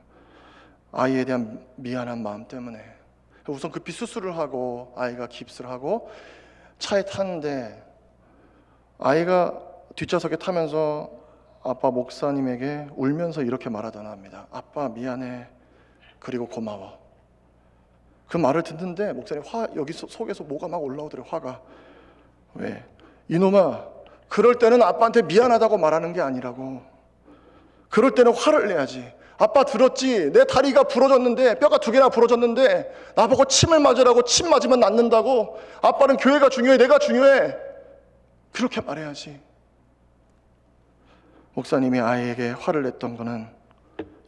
아이에 대한 미안한 마음 때문에. 우선 급히 수술을 하고 아이가 깁스를 하고 차에 탔는데 아이가 뒷좌석에 타면서 아빠 목사님에게 울면서 이렇게 말하더나 합니다. 아빠 미안해. 그리고 고마워. 그 말을 듣는데 목사님 여기 속에서 뭐가 막 올라오더래요. 화가. 왜? 이놈아, 그럴 때는 아빠한테 미안하다고 말하는 게 아니라고. 그럴 때는 화를 내야지. 아빠 들었지? 내 다리가 부러졌는데 뼈가 2개나 부러졌는데 나보고 침을 맞으라고. 침 맞으면 낫는다고. 아빠는 교회가 중요해. 내가 중요해. 그렇게 말해야지. 목사님이 아이에게 화를 냈던 거는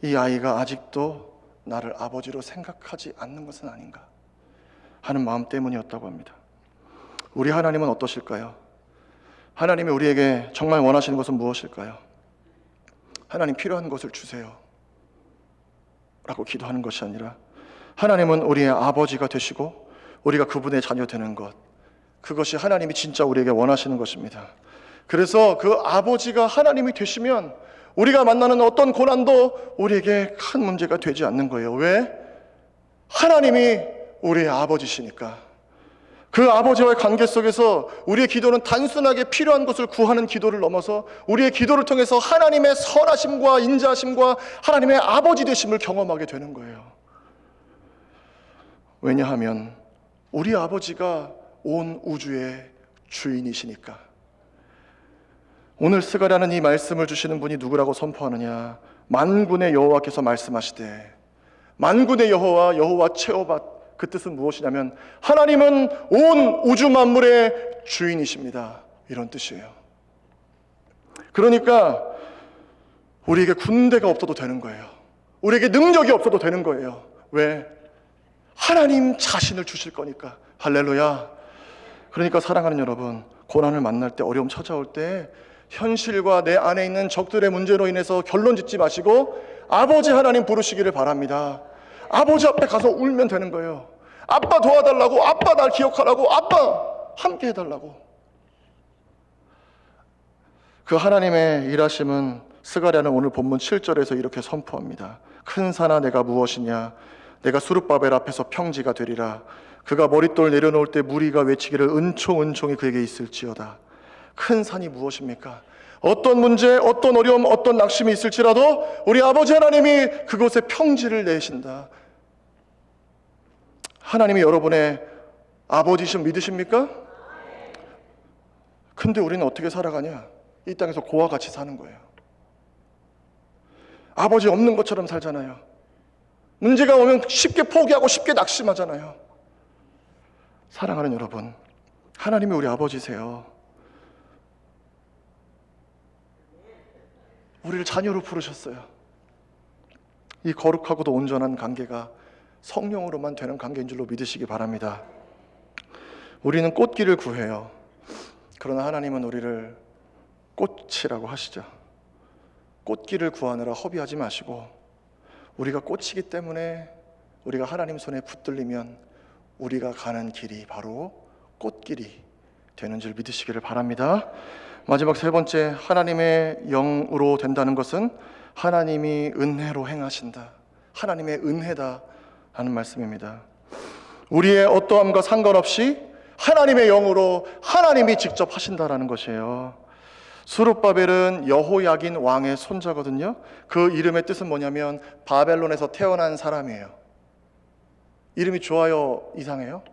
이 아이가 아직도 나를 아버지로 생각하지 않는 것은 아닌가 하는 마음 때문이었다고 합니다. 우리 하나님은 어떠실까요? 하나님이 우리에게 정말 원하시는 것은 무엇일까요? 하나님 필요한 것을 주세요 라고 기도하는 것이 아니라 하나님은 우리의 아버지가 되시고 우리가 그분의 자녀 되는 것, 그것이 하나님이 진짜 우리에게 원하시는 것입니다. 그래서 그 아버지가 하나님이 되시면 우리가 만나는 어떤 고난도 우리에게 큰 문제가 되지 않는 거예요. 왜? 하나님이 우리의 아버지시니까. 그 아버지와의 관계 속에서 우리의 기도는 단순하게 필요한 것을 구하는 기도를 넘어서 우리의 기도를 통해서 하나님의 선하심과 인자하심과 하나님의 아버지 되심을 경험하게 되는 거예요. 왜냐하면 우리 아버지가 온 우주의 주인이시니까. 오늘 스가랴는 이 말씀을 주시는 분이 누구라고 선포하느냐? 만군의 여호와께서 말씀하시되, 만군의 여호와 체오밧, 그 뜻은 무엇이냐면 하나님은 온 우주 만물의 주인이십니다, 이런 뜻이에요. 그러니까 우리에게 군대가 없어도 되는 거예요. 우리에게 능력이 없어도 되는 거예요. 왜? 하나님 자신을 주실 거니까. 할렐루야. 그러니까 사랑하는 여러분, 고난을 만날 때, 어려움 찾아올 때 현실과 내 안에 있는 적들의 문제로 인해서 결론 짓지 마시고 아버지 하나님 부르시기를 바랍니다. 아버지 앞에 가서 울면 되는 거예요. 아빠 도와달라고, 아빠 날 기억하라고, 아빠 함께 해달라고. 그 하나님의 일하심은 스가랴는 오늘 본문 7절에서 이렇게 선포합니다. 큰 산아 내가 무엇이냐? 내가 수룹바벨 앞에서 평지가 되리라. 그가 머릿돌 내려놓을 때 무리가 외치기를 은총이 그에게 있을지어다. 큰 산이 무엇입니까? 어떤 문제, 어떤 어려움, 어떤 낙심이 있을지라도 우리 아버지 하나님이 그곳에 평지를 내신다. 하나님이 여러분의 아버지심 믿으십니까? 근데 우리는 어떻게 살아가냐? 이 땅에서 고와 같이 사는 거예요. 아버지 없는 것처럼 살잖아요. 문제가 오면 쉽게 포기하고 쉽게 낙심하잖아요. 사랑하는 여러분, 하나님이 우리 아버지세요. 우리를 자녀로 부르셨어요. 이 거룩하고도 온전한 관계가 성령으로만 되는 관계인 줄로 믿으시기 바랍니다. 우리는 꽃길을 구해요. 그러나 하나님은 우리를 꽃이라고 하시죠. 꽃길을 구하느라 허비하지 마시고, 우리가 꽃이기 때문에 우리가 하나님 손에 붙들리면 우리가 가는 길이 바로 꽃길이 되는 줄 믿으시기를 바랍니다. 마지막 세 번째, 하나님의 영으로 된다는 것은 하나님이 은혜로 행하신다, 하나님의 은혜다 하는 말씀입니다. 우리의 어떠함과 상관없이 하나님의 영으로 하나님이 직접 하신다라는 것이에요. 스룹바벨은 여호야긴 왕의 손자거든요. 그 이름의 뜻은 뭐냐면 바벨론에서 태어난 사람이에요. 이름이 좋아요? 이상해요?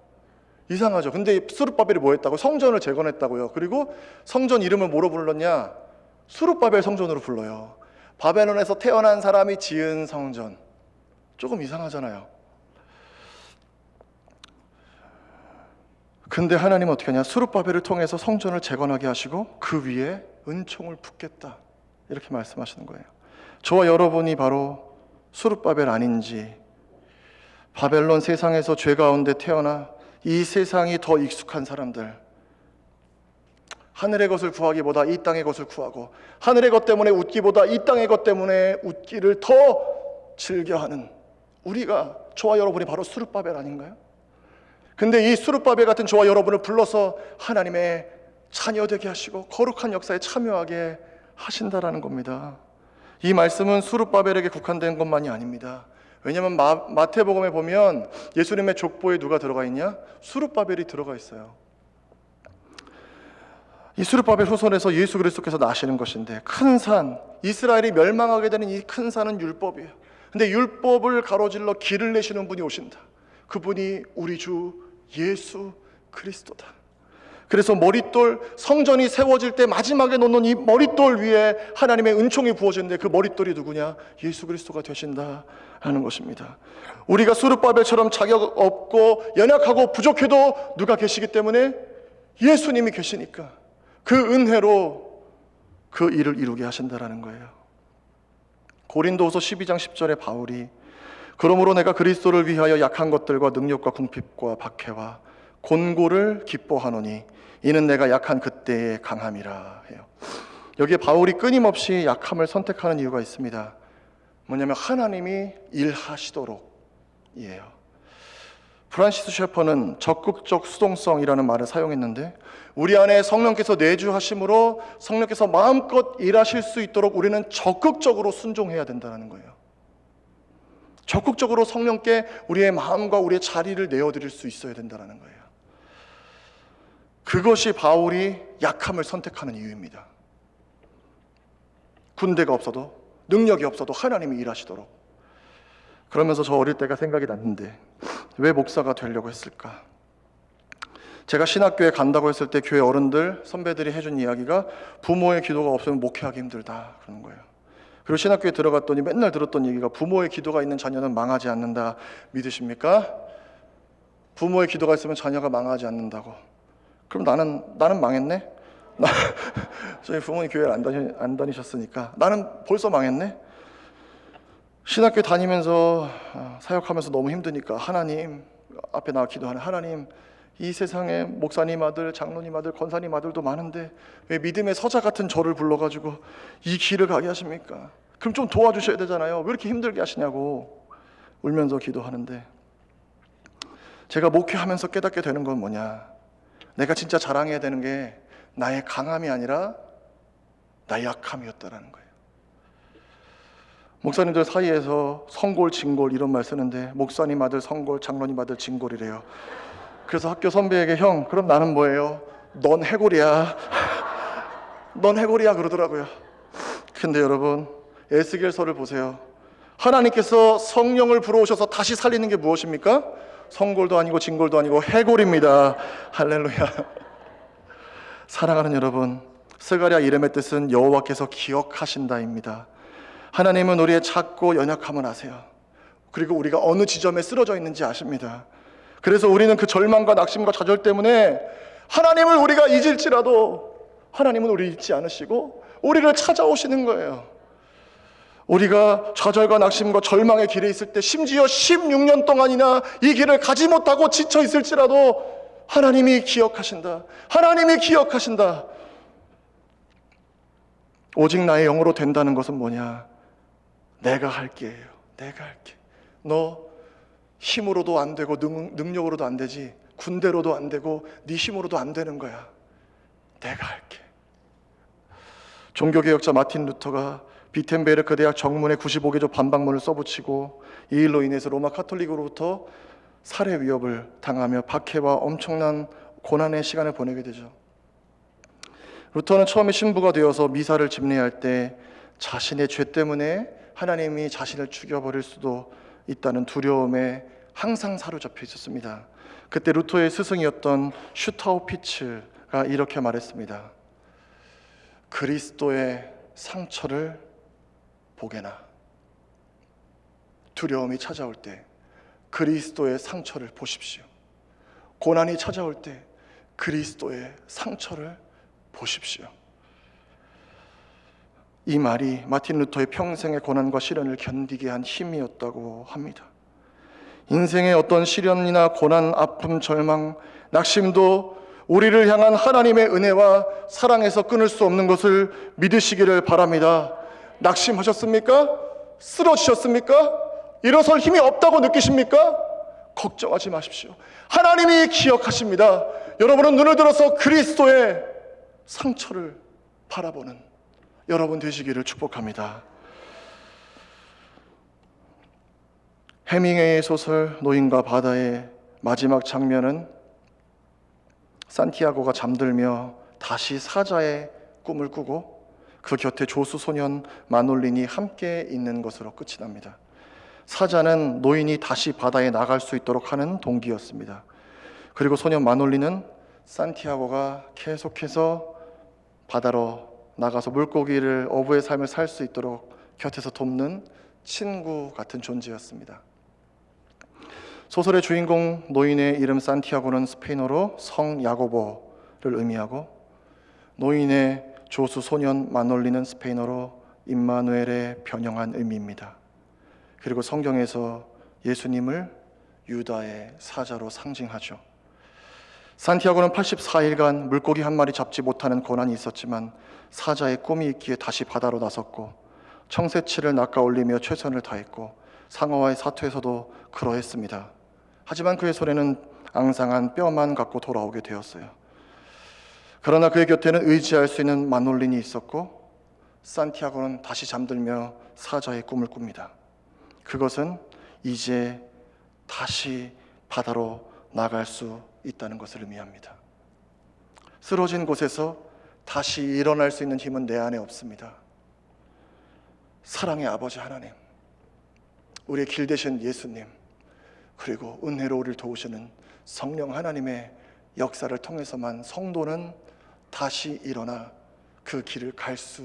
이상하죠. 근데 스룹바벨이 뭐 했다고? 성전을 재건했다고요. 그리고 성전 이름을 뭐로 불렀냐? 스룹바벨 성전으로 불러요. 바벨론에서 태어난 사람이 지은 성전. 조금 이상하잖아요. 근데 하나님은 어떻게 하냐? 스룹바벨을 통해서 성전을 재건하게 하시고 그 위에 은총을 붓겠다, 이렇게 말씀하시는 거예요. 저와 여러분이 바로 스룹바벨 아닌지, 바벨론 세상에서 죄 가운데 태어나 이 세상이 더 익숙한 사람들, 하늘의 것을 구하기보다 이 땅의 것을 구하고, 하늘의 것 때문에 웃기보다 이 땅의 것 때문에 웃기를 더 즐겨하는 우리가, 저와 여러분이 바로 스룹바벨 아닌가요? 근데 이 스룹바벨 같은 저와 여러분을 불러서 하나님의 자녀 되게 하시고 거룩한 역사에 참여하게 하신다라는 겁니다. 이 말씀은 스룹바벨에게 국한된 것만이 아닙니다. 왜냐하면 마태복음에 보면 예수님의 족보에 누가 들어가 있냐? 스룹바벨이 들어가 있어요. 이 스룹바벨 후손에서 예수 그리스도께서 나시는 것인데, 큰 산, 이스라엘이 멸망하게 되는 이 큰 산은 율법이에요. 근데 율법을 가로질러 길을 내시는 분이 오신다. 그분이 우리 주 예수 그리스도다. 그래서 머릿돌, 성전이 세워질 때 마지막에 놓는 이 머릿돌 위에 하나님의 은총이 부어지는데 그 머릿돌이 누구냐? 예수 그리스도가 되신다 하는 것입니다. 우리가 스룹바벨처럼 자격 없고 연약하고 부족해도 누가 계시기 때문에? 예수님이 계시니까 그 은혜로 그 일을 이루게 하신다라는 거예요. 고린도후서 12장 10절에 바울이 그러므로 내가 그리스도를 위하여 약한 것들과 능력과 궁핍과 박해와 곤고를 기뻐하노니 이는 내가 약한 그때의 강함이라 해요. 여기에 바울이 끊임없이 약함을 선택하는 이유가 있습니다. 뭐냐면 하나님이 일하시도록 이에요. 프란시스 셰퍼는 적극적 수동성이라는 말을 사용했는데, 우리 안에 성령께서 내주하심으로 성령께서 마음껏 일하실 수 있도록 우리는 적극적으로 순종해야 된다는 거예요. 적극적으로 성령께 우리의 마음과 우리의 자리를 내어드릴 수 있어야 된다는 거예요. 그것이 바울이 약함을 선택하는 이유입니다. 군대가 없어도, 능력이 없어도 하나님이 일하시도록. 그러면서 저 어릴 때가 생각이 났는데 왜 목사가 되려고 했을까? 제가 신학교에 간다고 했을 때 교회 어른들, 선배들이 해준 이야기가 부모의 기도가 없으면 목회하기 힘들다 그러는 거예요. 그리고 신학교에 들어갔더니 맨날 들었던 얘기가 부모의 기도가 있는 자녀는 망하지 않는다. 믿으십니까? 부모의 기도가 있으면 자녀가 망하지 않는다고. 그럼 나는 망했네? 저희 부모님 교회를 안 다니셨으니까 나는 벌써 망했네? 신학교 다니면서 사역하면서 너무 힘드니까 하나님 앞에 나와 기도하는, 하나님 이 세상에 목사님 아들, 장로님 아들, 권사님 아들도 많은데 왜 믿음의 서자 같은 저를 불러가지고 이 길을 가게 하십니까? 그럼 좀 도와주셔야 되잖아요. 왜 이렇게 힘들게 하시냐고 울면서 기도하는데, 제가 목회하면서 깨닫게 되는 건 뭐냐? 내가 진짜 자랑해야 되는 게 나의 강함이 아니라 나의 약함이었다라는 거예요. 목사님들 사이에서 성골, 진골 이런 말 쓰는데 목사님 아들 성골, 장로님 아들 진골이래요. 그래서 학교 선배에게 형, 그럼 나는 뭐예요? 넌 해골이야. 넌 해골이야 그러더라고요. 근데 여러분, 에스겔서를 보세요. 하나님께서 성령을 불어오셔서 다시 살리는 게 무엇입니까? 성골도 아니고 진골도 아니고 해골입니다. 할렐루야. 사랑하는 여러분, 스가랴 이름의 뜻은 여호와께서 기억하신다입니다. 하나님은 우리의 작고 연약함을 아세요. 그리고 우리가 어느 지점에 쓰러져 있는지 아십니다. 그래서 우리는 그 절망과 낙심과 좌절 때문에 하나님을 우리가 잊을지라도 하나님은 우리를 잊지 않으시고 우리를 찾아오시는 거예요. 우리가 좌절과 낙심과 절망의 길에 있을 때, 심지어 16년 동안이나 이 길을 가지 못하고 지쳐 있을지라도 하나님이 기억하신다. 하나님이 기억하신다. 오직 나의 영으로 된다는 것은 뭐냐? 내가 할게예요. 내가 할게. 너 힘으로도 안 되고 능력으로도 안 되지, 군대로도 안 되고 네 힘으로도 안 되는 거야. 내가 할게. 종교개혁자 마틴 루터가 비텐베르크 대학 정문에 95개조 반박문을 써붙이고 이 일로 인해서 로마 카톨릭으로부터 살해 위협을 당하며 박해와 엄청난 고난의 시간을 보내게 되죠. 루터는 처음에 신부가 되어서 미사를 집례할 때 자신의 죄 때문에 하나님이 자신을 죽여버릴 수도 있다는 두려움에 항상 사로잡혀 있었습니다. 그때 루터의 스승이었던 슈타우피츠가 이렇게 말했습니다. 그리스도의 상처를 보게나. 두려움이 찾아올 때 그리스도의 상처를 보십시오. 고난이 찾아올 때 그리스도의 상처를 보십시오. 이 말이 마틴 루터의 평생의 고난과 시련을 견디게 한 힘이었다고 합니다. 인생의 어떤 시련이나 고난, 아픔, 절망, 낙심도 우리를 향한 하나님의 은혜와 사랑에서 끊을 수 없는 것을 믿으시기를 바랍니다. 낙심하셨습니까? 쓰러지셨습니까? 일어설 힘이 없다고 느끼십니까? 걱정하지 마십시오. 하나님이 기억하십니다. 여러분은 눈을 들어서 그리스도의 상처를 바라보는 여러분 되시기를 축복합니다. 해밍웨이의 소설 노인과 바다의 마지막 장면은 산티아고가 잠들며 다시 사자의 꿈을 꾸고 그 곁에 조수 소년 마놀린이 함께 있는 것으로 끝이 납니다. 사자는 노인이 다시 바다에 나갈 수 있도록 하는 동기였습니다. 그리고 소년 마놀린은 산티아고가 계속해서 바다로 나가서 물고기를 어부의 삶을 살 수 있도록 곁에서 돕는 친구 같은 존재였습니다. 소설의 주인공 노인의 이름 산티아고는 스페인어로 성 야고보를 의미하고 노인의 조수 소년 마놀리는 스페인어로 임마누엘의 변형한 의미입니다. 그리고 성경에서 예수님을 유다의 사자로 상징하죠. 산티아고는 84일간 물고기 한 마리 잡지 못하는 고난이 있었지만 사자의 꿈이 있기에 다시 바다로 나섰고 청새치를 낚아올리며 최선을 다했고 상어와의 사투에서도 그러했습니다. 하지만 그의 손에는 앙상한 뼈만 갖고 돌아오게 되었어요. 그러나 그의 곁에는 의지할 수 있는 마놀린이 있었고 산티아고는 다시 잠들며 사자의 꿈을 꿉니다. 그것은 이제 다시 바다로 나갈 수 있다는 것을 의미합니다. 쓰러진 곳에서 다시 일어날 수 있는 힘은 내 안에 없습니다. 사랑의 아버지 하나님, 우리의 길 되신 예수님, 그리고 은혜로 우리를 도우시는 성령 하나님의 역사를 통해서만 성도는 다시 일어나 그 길을 갈 수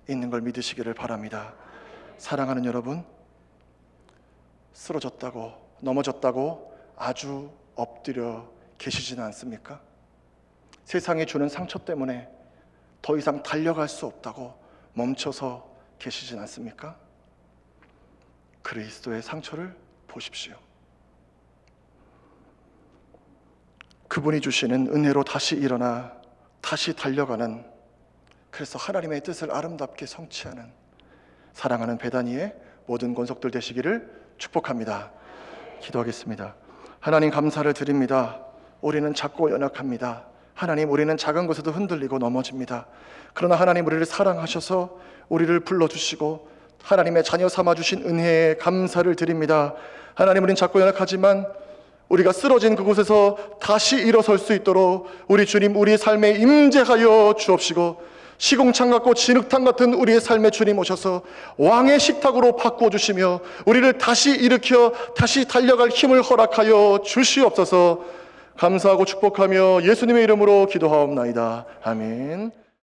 있는 걸 믿으시기를 바랍니다. 사랑하는 여러분, 쓰러졌다고 넘어졌다고 아주 엎드려 계시지는 않습니까? 세상이 주는 상처 때문에 더 이상 달려갈 수 없다고 멈춰서 계시진 않습니까? 그리스도의 상처를 보십시오. 그분이 주시는 은혜로 다시 일어나 다시 달려가는, 그래서 하나님의 뜻을 아름답게 성취하는 사랑하는 베다니의 모든 권속들 되시기를 축복합니다. 기도하겠습니다. 하나님 감사를 드립니다. 우리는 작고 연약합니다. 하나님, 우리는 작은 것에도 흔들리고 넘어집니다. 그러나 하나님, 우리를 사랑하셔서 우리를 불러주시고 하나님의 자녀 삼아주신 은혜에 감사를 드립니다. 하나님, 우리는 작고 연약하지만 우리가 쓰러진 그곳에서 다시 일어설 수 있도록 우리 주님, 우리의 삶에 임재하여 주옵시고 시궁창 같고 진흙탕 같은 우리의 삶에 주님 오셔서 왕의 식탁으로 바꾸어 주시며 우리를 다시 일으켜 다시 달려갈 힘을 허락하여 주시옵소서. 감사하고 축복하며 예수님의 이름으로 기도하옵나이다. 아멘.